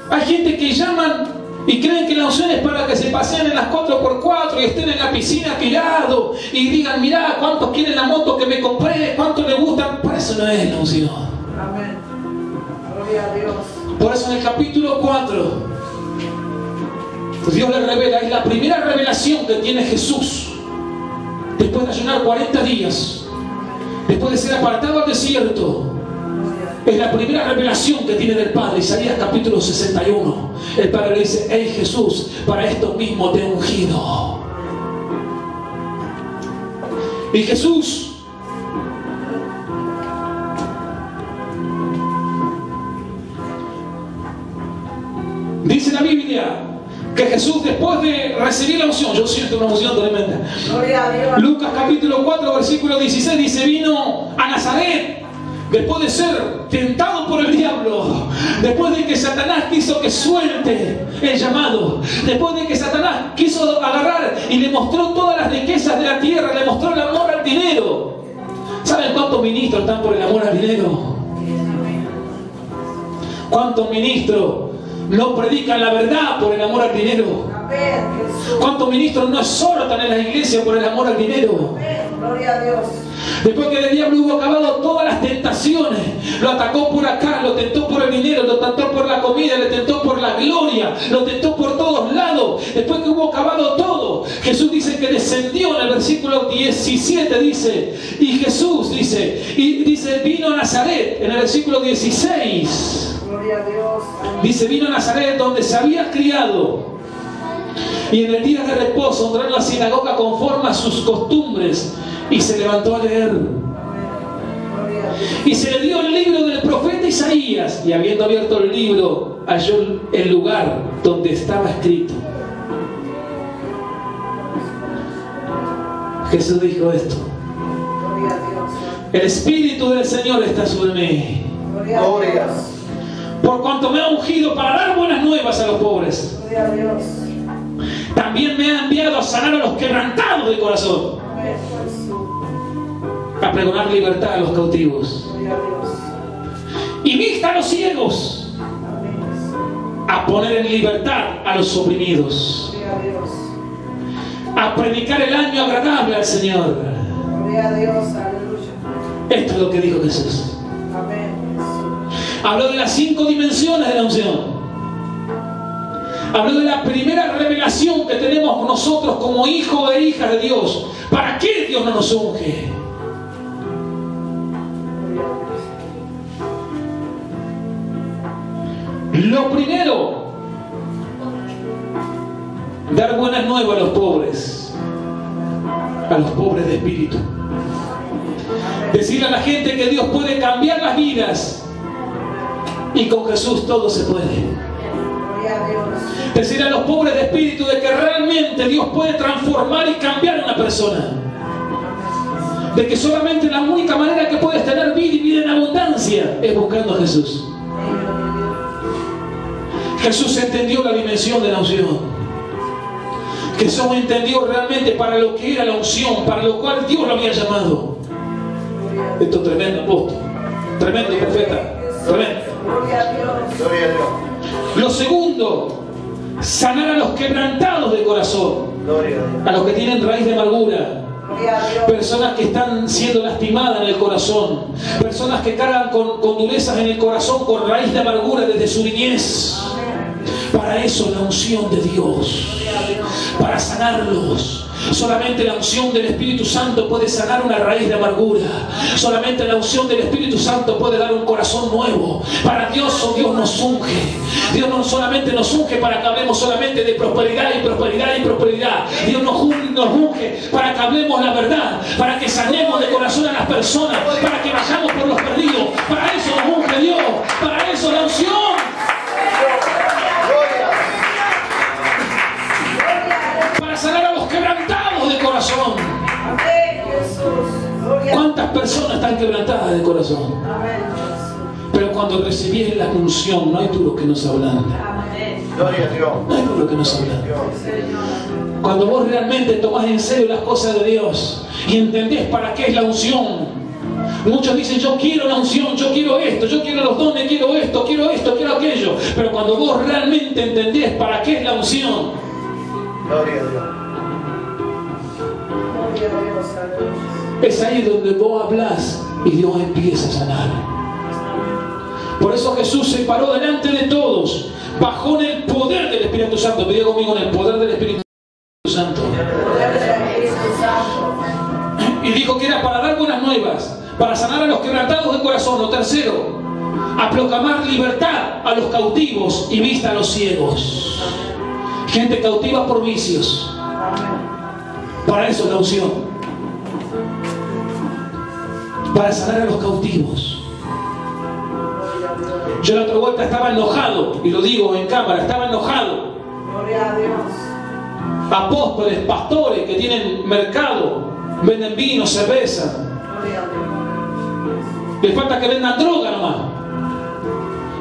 S1: Hay gente que llaman y creen que la unción es para que se paseen en las 4x4 y estén en la piscina tirados y digan, mirá, ¿cuántos quieren la moto que me compré? ¿Cuántos les gustan? Para eso no es la unción.
S2: Amén. Gloria a Dios.
S1: Por eso en el capítulo 4, Dios le revela, es la primera revelación que tiene Jesús. Después de ayunar 40 días, después de ser apartado al desierto, es la primera revelación que tiene del Padre. Isaías capítulo 61. El Padre le dice, hey Jesús, para esto mismo te he ungido. Y Jesús dice la Biblia que Jesús, después de recibir la unción, yo siento una unción tremenda.
S2: Gloria a Dios.
S1: Lucas capítulo 4 versículo 16 dice, vino a Nazaret después de ser tentado por el diablo, después de que Satanás quiso que suelte el llamado, después de que Satanás quiso agarrar y le mostró todas las riquezas de la tierra, le mostró el amor al dinero. ¿Saben cuántos ministros están por el amor al dinero? ¿Cuántos ministros no predican la verdad por el amor al dinero? ¿Cuántos ministros no exhortan en la iglesia por el amor al dinero?
S2: Gloria a Dios.
S1: Después que el diablo hubo acabado todas las tentaciones, lo atacó por acá, lo tentó por el dinero, lo tentó por la comida, le tentó por la gloria, lo tentó por todos lados. Después que hubo acabado todo, Jesús dice que descendió en el versículo 17, dice, y Jesús dice, vino a Nazaret, en el versículo 16.
S2: Gloria a Dios.
S1: Dice, vino a Nazaret donde se había criado. Y en el día de reposo entró en la sinagoga conforme a sus costumbres y se levantó a leer. Y se le dio el libro del profeta Isaías, y habiendo abierto el libro halló el lugar donde estaba escrito. Jesús dijo esto:
S2: Gloria a Dios.
S1: el Espíritu del Señor está sobre mí,
S2: Gloria a Dios.
S1: por cuanto me ha ungido para dar buenas nuevas a los pobres.
S2: Gloria a Dios.
S1: También me ha enviado a sanar a los quebrantados de corazón,
S2: Amén, Jesús.
S1: a pregonar libertad a los cautivos,
S2: Gloria a Dios.
S1: y vista a los ciegos,
S2: Amén.
S1: a poner en libertad a los oprimidos,
S2: Gloria a Dios.
S1: a predicar el año agradable al Señor.
S2: Gloria a Dios. Aleluya.
S1: Esto es lo que dijo Jesús.
S2: Amén. Jesús.
S1: Habló de las 5 dimensiones de la unción. Habló de la primera revelación que tenemos nosotros como hijos e hijas de Dios. ¿Para qué Dios no nos unge? Lo primero, dar buenas nuevas a los pobres de espíritu. Decirle a la gente que Dios puede cambiar las vidas y con Jesús todo se puede.
S2: Gloria a Dios.
S1: Decirle a los pobres de espíritu de que realmente Dios puede transformar y cambiar a una persona. De que solamente la única manera que puedes tener vida y vida en abundancia es buscando a Jesús. Jesús entendió la dimensión de la unción. Jesús entendió realmente para lo que era la unción, para lo cual Dios lo había llamado. Esto es tremendo apóstol, tremendo profeta, tremendo.
S2: Gloria a Dios.
S3: Gloria a Dios.
S1: Lo segundo, sanar a los quebrantados de corazón,
S3: Gloria a Dios.
S1: a los que tienen raíz de amargura,
S2: Gloria a Dios.
S1: personas que están siendo lastimadas en el corazón, personas que cargan con durezas en el corazón, con raíz de amargura desde su niñez. Para eso la unción de Dios, para sanarlos. Solamente la unción del Espíritu Santo puede sanar una raíz de amargura. Solamente la unción del Espíritu Santo puede dar un corazón nuevo. Para Dios, oh Dios nos unge. Dios no solamente nos unge para que hablemos solamente de prosperidad y prosperidad y prosperidad. Dios nos unge para que hablemos la verdad, para que sanemos de corazón a las personas, para que vayamos por los perdidos. Para eso nos unge Dios, para eso la unción. Para sanar a los quebrantados de corazón.
S2: Amén, Jesús. Gloria a Dios.
S1: ¿Cuántas personas están quebrantadas de corazón.
S2: Amén.
S1: Pero cuando recibís la unción, no hay duro que nos ablande.
S2: Amén.
S3: Gloria a Dios.
S1: No hay duro que nos ablande.
S3: Dios.
S2: Señor.
S1: Cuando vos realmente tomás en serio las cosas de Dios y entendés para qué es la unción. Muchos dicen, yo quiero la unción, yo quiero esto, yo quiero los dones, quiero esto, quiero aquello. Pero cuando vos realmente entendés para qué es la unción,
S3: Gloria a Dios.
S2: Gloria a Dios. Aleluya.
S1: es ahí donde vos hablás y Dios empieza a sanar. Por eso Jesús se paró delante de todos, bajó en el poder del Espíritu Santo. Pide conmigo, en el poder del Espíritu Santo.
S2: Poder del Espíritu Santo.
S1: Y dijo que era para dar buenas nuevas, para sanar a los quebrantados de corazón. Lo tercero, a proclamar libertad a los cautivos y vista a los ciegos. Gente cautiva por vicios.
S2: Amén.
S1: Para eso es la unción. Para sanar a los cautivos.
S2: Gloria a Dios.
S1: Yo la otra vuelta estaba enojado, y lo digo en cámara, estaba enojado.
S2: Gloria a Dios.
S1: Apóstoles, pastores que tienen mercado, venden vino, cerveza.
S2: Gloria a Dios.
S1: Les falta que vendan droga nomás.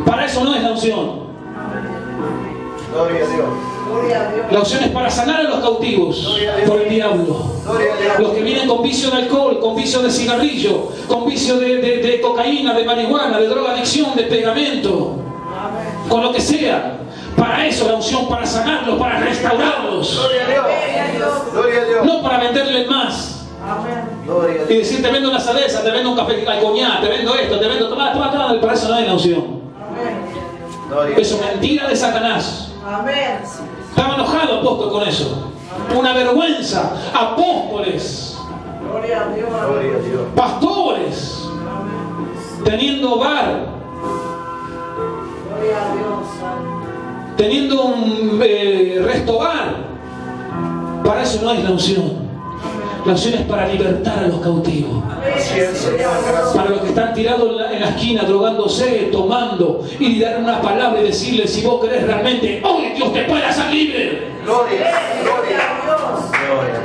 S1: Para eso no es la unción.
S3: Gloria a Dios.
S2: Gloria a Dios.
S1: La unción es para sanar a los cautivos por el diablo.
S3: Gloria a Dios.
S1: Los que vienen con vicio de alcohol, con vicio de cigarrillo, con vicio de cocaína, de marihuana, de drogadicción, de pegamento,
S2: Amén.
S1: con lo que sea. Para eso la unción, para sanarlos, para restaurarlos.
S3: Gloria a Dios.
S2: Gloria a Dios.
S3: Gloria a Dios.
S1: No para venderles más.
S2: Amén.
S3: Gloria a
S1: Y
S3: Dios.
S1: decir, te vendo una cerveza, te vendo un café al coñac, te vendo esto, te vendo... Toma. Para eso no es la unción.
S2: Amén.
S3: Gloria a
S1: Eso
S3: Dios.
S1: es mentira de Satanás.
S2: Amén.
S1: Estaba enojado apóstol con eso. Una vergüenza. Apóstoles,
S2: Gloria a Dios.
S3: Gloria a Dios.
S1: pastores,
S2: Amén.
S1: teniendo hogar,
S2: Gloria a Dios.
S1: teniendo un restobar. Para eso no es la unción. La unción es para libertar a los cautivos.
S3: Así es, Señor. Gracias.
S1: Para los que están tirados en la esquina, drogándose, tomando, y dar una palabra y decirles, si vos querés realmente, hoy Dios te puede hacer libre.
S3: Gloria.
S2: Gloria
S3: Gloria.
S2: a Dios.
S3: Gloria.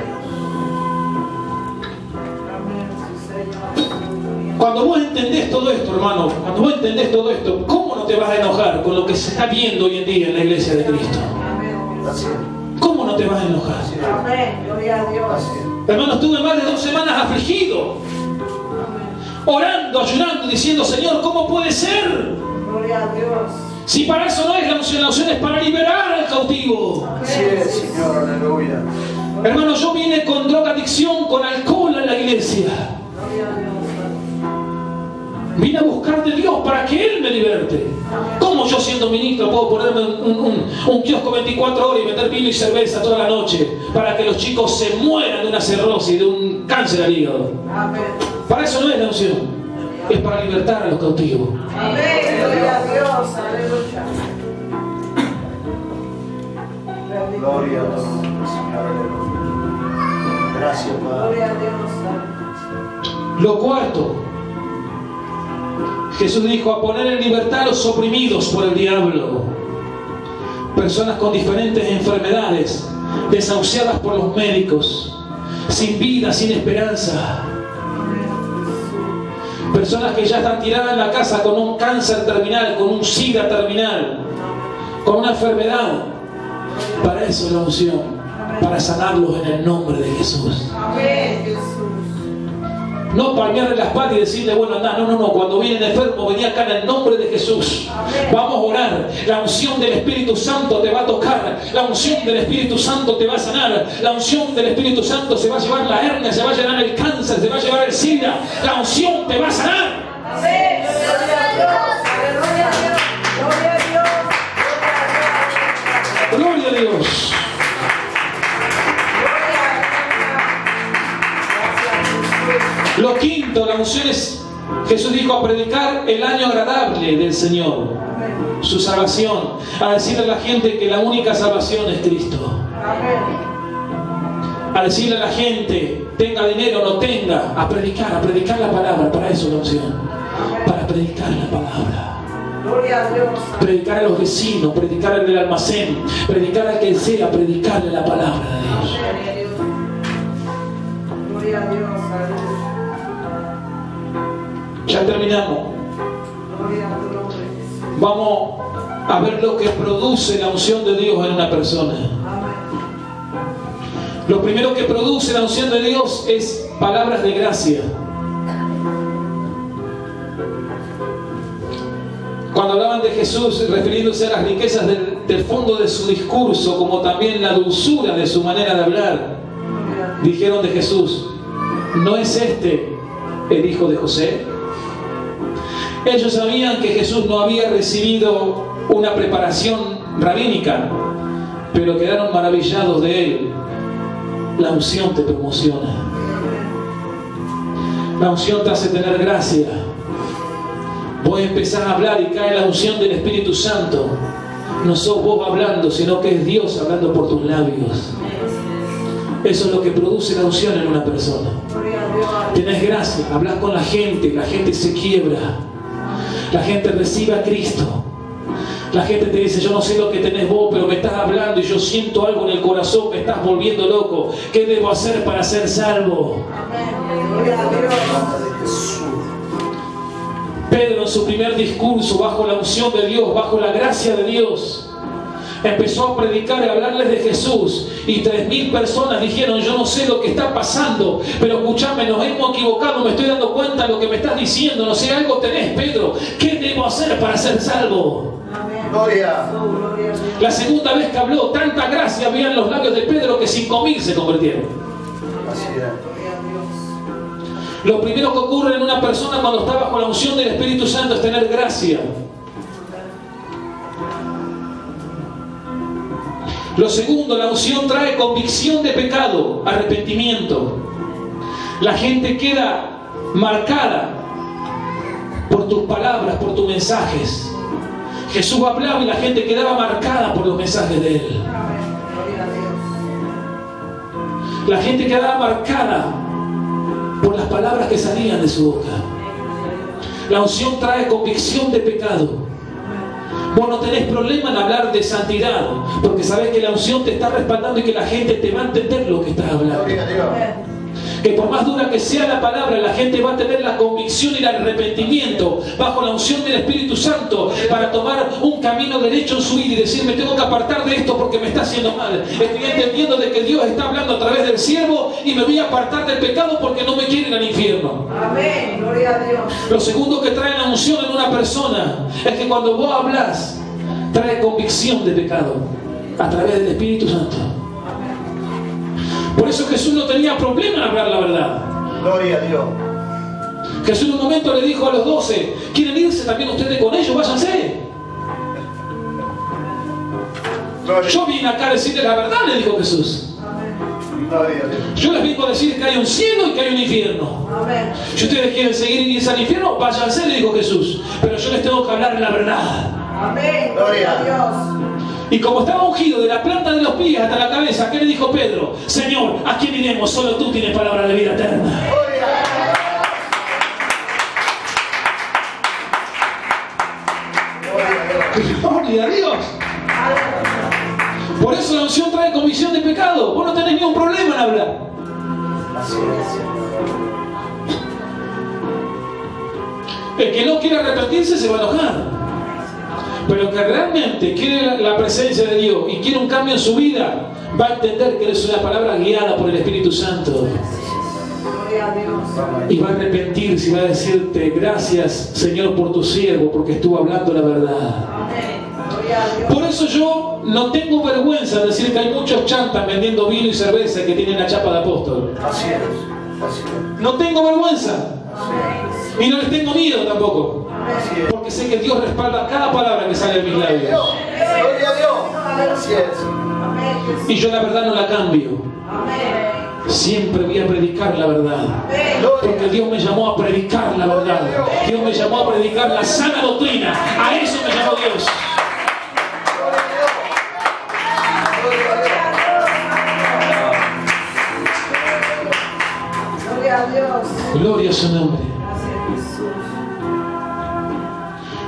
S2: Amén. Sí, Señor.
S1: Cuando vos entendés todo esto, hermano, cuando vos entendés todo esto, ¿cómo no te vas a enojar con lo que se está viendo hoy en día en la iglesia de Cristo?
S2: Amén.
S3: Así es.
S1: ¿Cómo no te vas a enojar?
S3: Así es.
S2: Amén. Gloria a Dios.
S3: Así es.
S1: Hermano, estuve más de 2 semanas afligido,
S2: Amén.
S1: orando, ayunando, diciendo, Señor, ¿cómo puede ser?
S2: Gloria a Dios.
S1: Si para eso no es la unción es para liberar al cautivo.
S3: Así es, Señor. Aleluya.
S1: Hermano, yo vine con drogadicción, con alcohol a la iglesia.
S2: Gloria a Dios.
S1: Vine a buscar de Dios para que Él me liberte. ¿Cómo yo siendo ministro puedo ponerme un kiosco 24 horas y meter vino y cerveza toda la noche para que los chicos se mueran de una cirrosis, de un cáncer al hígado?
S2: Amén.
S1: Para eso no es la unción. Es para libertar a los cautivos.
S2: Amén. Gloria a Dios. Aleluya.
S3: Gloria a Dios, Señor. Aleluya. Gracias, Padre.
S2: Gloria a Dios.
S1: Lo cuarto, Jesús dijo, a poner en libertad a los oprimidos por el diablo. Personas con diferentes enfermedades, desahuciadas por los médicos, sin vida, sin esperanza. Personas que ya están tiradas en la casa con un cáncer terminal, con un SIDA terminal, con una enfermedad. Para eso es la unción, para sanarlos en el nombre de Jesús.
S2: Amén. Jesús.
S1: No palmearle las patas y decirle, bueno, anda, no, cuando vienen enfermo, vení acá en el nombre de Jesús. Vamos a orar. La unción del Espíritu Santo te va a tocar. La unción del Espíritu Santo te va a sanar. La unción del Espíritu Santo se va a llevar la hernia, se va a llevar el cáncer, se va a llevar el SIDA. La unción te va a sanar.
S2: Amén. Gloria a Dios. Gloria a Dios. Gloria a Dios.
S1: Gloria a Dios. Lo quinto, la unción es, Jesús dijo, a predicar el año agradable del Señor, su salvación, a decirle a la gente que la única salvación es Cristo, a decirle a la gente, tenga dinero o no tenga, a predicar la palabra. Para eso la unción, para predicar la palabra,
S2: Gloria a Dios.
S1: predicar a los vecinos, predicar al del almacén, predicar al que sea, predicarle la palabra de Dios.
S2: Gloria a Dios. Aleluya.
S1: Ya terminamos. Vamos a ver lo que produce la unción de Dios en una persona. Lo primero que produce la unción de Dios es palabras de gracia. Cuando hablaban de Jesús, refiriéndose a las riquezas del fondo de su discurso, como también la dulzura de su manera de hablar, dijeron de Jesús: ¿no es este el hijo de José? Ellos sabían que Jesús no había recibido una preparación rabínica, pero quedaron maravillados de él. La unción te promociona. La unción te hace tener gracia. Vos empezás a hablar y cae la unción del Espíritu Santo. No sos vos hablando, sino que es Dios hablando por tus labios. Eso es lo que produce la unción en una persona. Tenés gracia, hablas con la gente se quiebra. La gente recibe a Cristo. La gente te dice: yo no sé lo que tenés vos, pero me estás hablando y yo siento algo en el corazón, me estás volviendo loco. ¿Qué debo hacer para ser salvo? Pedro, en su primer discurso, bajo la unción de Dios, bajo la gracia de Dios, empezó a predicar y a hablarles de Jesús, y 3.000 personas dijeron: yo no sé lo que está pasando, pero escúchame, nos hemos equivocado, me estoy dando cuenta de lo que me estás diciendo, no sé, algo tenés, Pedro. ¿Qué debo hacer para ser salvo?
S3: Gloria.
S1: La segunda vez que habló, tanta gracia había en los labios de Pedro que 5.000 se convirtieron.
S3: Así es.
S1: Lo primero que ocurre en una persona cuando está bajo la unción del Espíritu Santo es tener gracia. Lo segundo, la unción trae convicción de pecado, arrepentimiento. La gente queda marcada por tus palabras, por tus mensajes. Jesús hablaba y la gente quedaba marcada por los mensajes de Él. La gente quedaba marcada por las palabras que salían de su boca. La unción trae convicción de pecado. Vos no tenés problema en hablar de santidad, porque sabés que la unción te está respaldando y que la gente te va a entender lo que estás hablando. Que por más dura que sea la palabra, la gente va a tener la convicción y el arrepentimiento bajo la unción del Espíritu Santo para tomar un camino derecho en su vida y decir: me tengo que apartar de esto porque me está haciendo mal. Estoy entendiendo de que Dios está hablando a través del siervo y me voy a apartar del pecado porque no me quieren al infierno.
S2: Amén, gloria a Dios.
S1: Lo segundo que trae la unción en una persona es que cuando vos hablas, trae convicción de pecado a través del Espíritu Santo. Por eso Jesús no tenía problema en hablar la verdad.
S3: Gloria a Dios.
S1: Jesús en un momento le dijo a los 12: ¿quieren irse también ustedes con ellos? Váyanse. Yo vine acá a decirles la verdad, le dijo Jesús.
S3: Gloria a Dios.
S1: Yo les vengo a decir que hay un cielo y que hay un infierno.
S2: Amén.
S1: Si ustedes quieren seguir y irse al infierno, váyanse, le dijo Jesús. Pero yo les tengo que hablar la verdad.
S2: Amén, gloria a Dios.
S1: Y como estaba ungido de la planta de los pies hasta la cabeza, ¿qué le dijo Pedro? Señor, ¿a quién iremos? Solo tú tienes palabra de vida eterna. Gloria a Dios. Por eso la unción trae convicción de pecado. Vos no tenés ningún problema en hablar.
S3: Así es.
S1: El que no quiere arrepentirse se va a enojar. Pero el que realmente quiere la presencia de Dios y quiere un cambio en su vida, va a entender que es una palabra guiada por el Espíritu Santo. Y va a arrepentirse y va a decirte: gracias, Señor, por tu siervo, porque estuvo hablando la verdad. Por eso yo no tengo vergüenza de decir que hay muchos chantas vendiendo vino y cerveza que tienen la chapa de apóstol.
S3: Así es. Así es.
S1: No tengo vergüenza. Y no les tengo miedo tampoco. Porque sé que Dios respalda cada palabra que sale de mis labios.
S3: Gloria a Dios. Así es.
S1: Y yo la verdad no la cambio. Siempre voy a predicar la verdad. Porque Dios me llamó a predicar la verdad. Dios me llamó a predicar la sana doctrina. A eso me llamó Dios. Gloria a su nombre.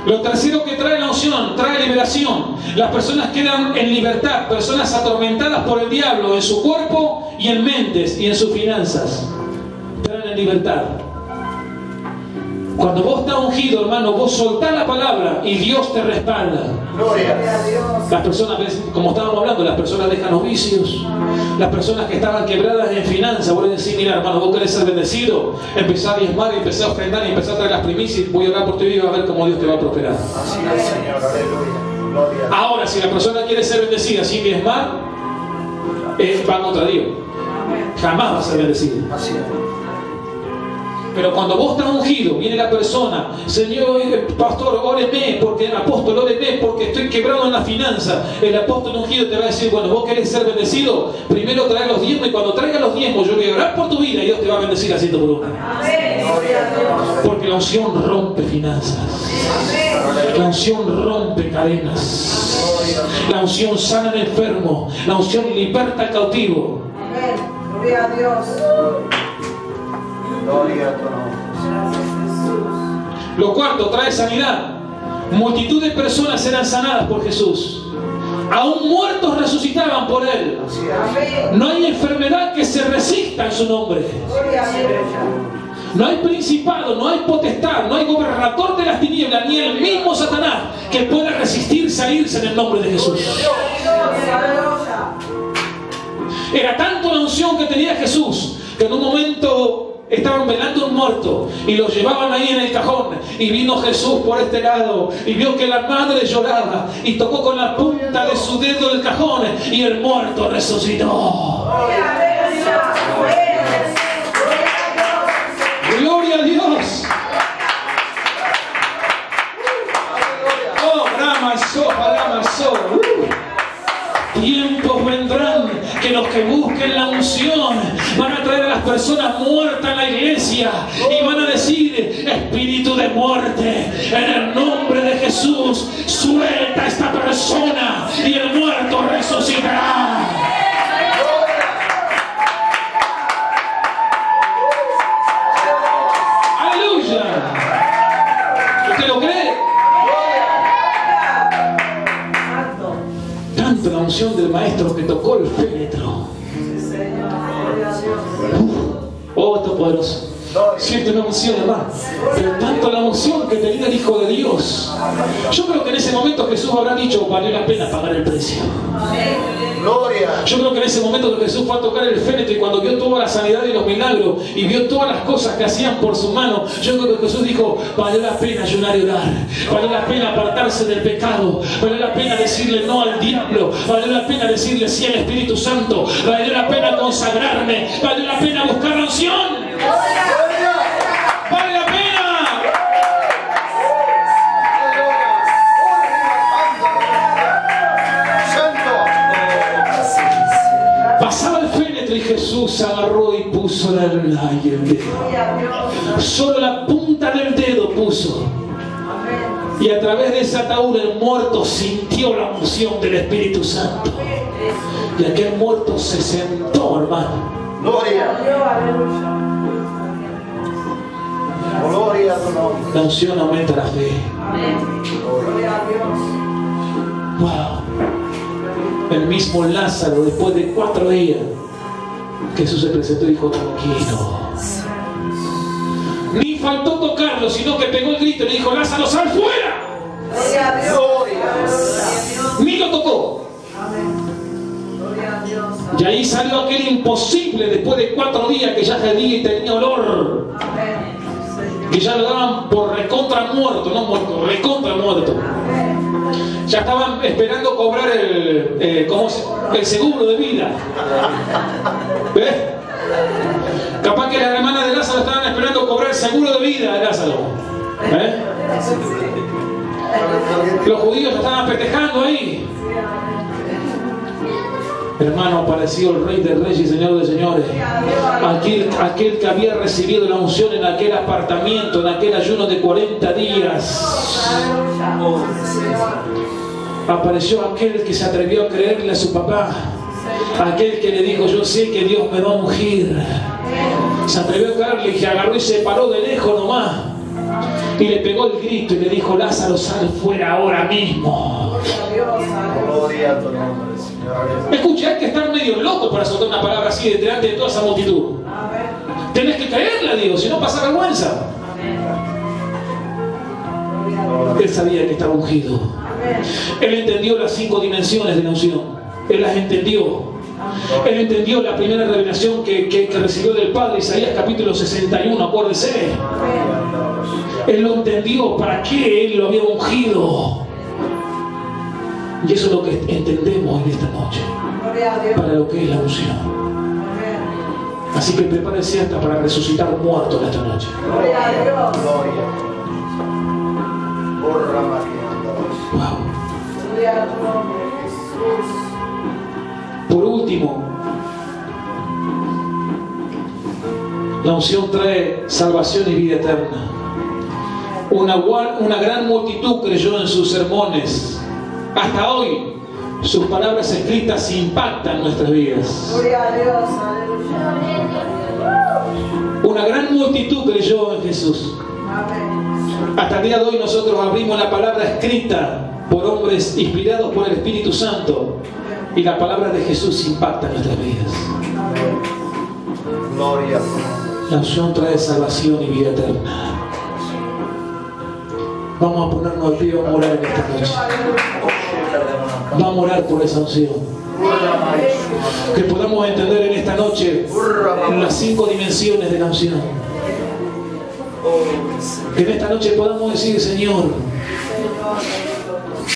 S1: Lo tercero que trae la unción, trae liberación. Las personas quedan en libertad, personas atormentadas por el diablo en su cuerpo y en mentes y en sus finanzas. Traen en libertad. Cuando vos estás ungido, hermano, vos soltás la palabra y Dios te respalda.
S3: Gloria.
S1: Las personas, como estábamos hablando, las personas dejan los vicios. Las personas que estaban quebradas en finanzas, vos le decís, mira hermano, vos querés ser bendecido, empezá a diezmar y empezá a ofrendar y empezá a traer las primicias y voy a orar por tu vida y vas a ver cómo Dios te va a prosperar.
S3: Así es, Señor. Aleluya. Gloria.
S1: Ahora, si la persona quiere ser bendecida sin diezmar, va contra Dios. Jamás va a ser bendecido.
S3: Así es.
S1: Pero cuando vos estás ungido, viene la persona, Señor, pastor, óreme, porque apóstol, óreme, porque estoy quebrado en la finanza. El apóstol ungido te va a decir, bueno, vos querés ser bendecido, primero trae los diezmos y cuando traigas los diezmos yo voy a orar por tu vida y Dios te va a bendecir a 100 por 1. Porque la unción rompe finanzas. La unción rompe cadenas. La unción sana al enfermo. La unción liberta al cautivo.
S2: Gloria a Dios.
S3: Gloria a tu nombre.
S1: Lo cuarto, trae sanidad. Multitud de personas eran sanadas por Jesús. Aún muertos resucitaban por Él.
S3: Así es.
S1: No hay enfermedad que se resista en su nombre.
S2: Gloria a Dios.
S1: No hay principado, no hay potestad, no hay gobernador de las tinieblas, ni el mismo Satanás que pueda resistirse a irse en el nombre de Jesús. Era tanto la unción que tenía Jesús que en un momento estaban velando un muerto y lo llevaban ahí en el cajón y vino Jesús por este lado y vio que la madre lloraba y tocó con la punta de su dedo el cajón y el muerto resucitó. Gloria a Dios. Oh, Ramazo. Tiempos vendrán que los que busquen la unción van a traer a las personas muertas a la iglesia y van a decir, espíritu de muerte, en el nombre de Jesús, suelta a esta persona y el muerto resucitará. Aleluya. ¿Usted lo cree? Tanto la unción del maestro que tocó el féretro. Oh, esto es poderoso. Siente una unción, hermano. Pero tanto la unción que tenía el Hijo de Dios. Yo creo que en ese momento Jesús habrá dicho, valió la pena pagar el precio.
S3: Gloria.
S1: Yo creo que en ese momento que Jesús fue a tocar el féretro y cuando vio toda la sanidad y los milagros y vio todas las cosas que hacían por su mano, yo creo que Jesús dijo, valió la pena ayunar y orar, valió la pena apartarse del pecado, valió la pena decirle no al diablo, valió la pena decirle sí al Espíritu Santo, valió la pena consagrarme, valió la pena buscar la unción. ¡Vale la pena! Pasaba el féretro y Jesús agarró y puso la y el dedo. Solo la punta del dedo puso. Y a través de ese ataúd el muerto sintió la unción del Espíritu Santo. Y aquel muerto se sentó, hermano.
S3: Gloria. Gloria a tu nombre.
S1: La unción aumenta la fe.
S2: Gloria a Dios.
S1: Wow. El mismo Lázaro, después de 4 días, Jesús se presentó y dijo, tranquilo. Ni faltó tocarlo, sino que pegó el grito y le dijo, Lázaro, sal fuera.
S2: Gloria a Dios.
S1: Ni lo tocó.
S2: Gloria a Dios.
S1: Y ahí salió aquel imposible después de 4 días que ya gedía y tenía olor. Que ya lo daban por recontra muerto, no muerto, recontra muerto. Ya estaban esperando cobrar el seguro de vida. ¿Ves? Capaz que las hermanas de Lázaro estaban esperando cobrar el seguro de vida de Lázaro. ¿Eh? Los judíos estaban festejando ahí. Hermano, apareció el Rey de Reyes y Señor de Señores. Aquel que había recibido la unción en aquel apartamiento, en aquel ayuno de 40 días. Apareció aquel que se atrevió a creerle a su papá. Aquel que le dijo, yo sé que Dios me va a ungir. Se atrevió a creerle y agarró y se paró de lejos nomás. Y le pegó el grito y le dijo, Lázaro, sal fuera ahora mismo.
S3: Gloria a tu nombre, Señor.
S1: Escucha, hay que estar medio loco para soltar una palabra así delante de toda esa multitud. Tenés que creerle a Dios, si no pasa vergüenza. porque él sabía que estaba ungido. Él entendió las 5 dimensiones de la unción. Él las entendió. Él entendió la primera revelación que recibió del Padre, Isaías capítulo 61, acuérdese. Él lo entendió, para qué Él lo había ungido. Y eso es lo que entendemos en esta noche, para lo que es la unción. Así que prepárese hasta para resucitar muertos en esta noche.
S2: Gloria a Dios.
S1: Wow.
S2: Gloria a tu nombre, Jesús.
S1: Por último, la unción trae salvación y vida eterna. Una gran multitud creyó en sus sermones. Hasta hoy, sus palabras escritas impactan nuestras vidas.
S2: Gloria a Dios, aleluya.
S1: Una gran multitud creyó en Jesús.
S2: Amén.
S1: Hasta el día de hoy nosotros abrimos la palabra escrita por hombres inspirados por el Espíritu Santo. Y la palabra de Jesús impacta nuestras vidas.
S3: Gloria.
S1: La unción trae salvación y vida eterna. Vamos a ponernos de pie, vamos a orar en esta noche. Vamos a orar por esa unción. Que podamos entender en esta noche las 5 dimensiones de la unción. Que en esta noche podamos decir, Señor,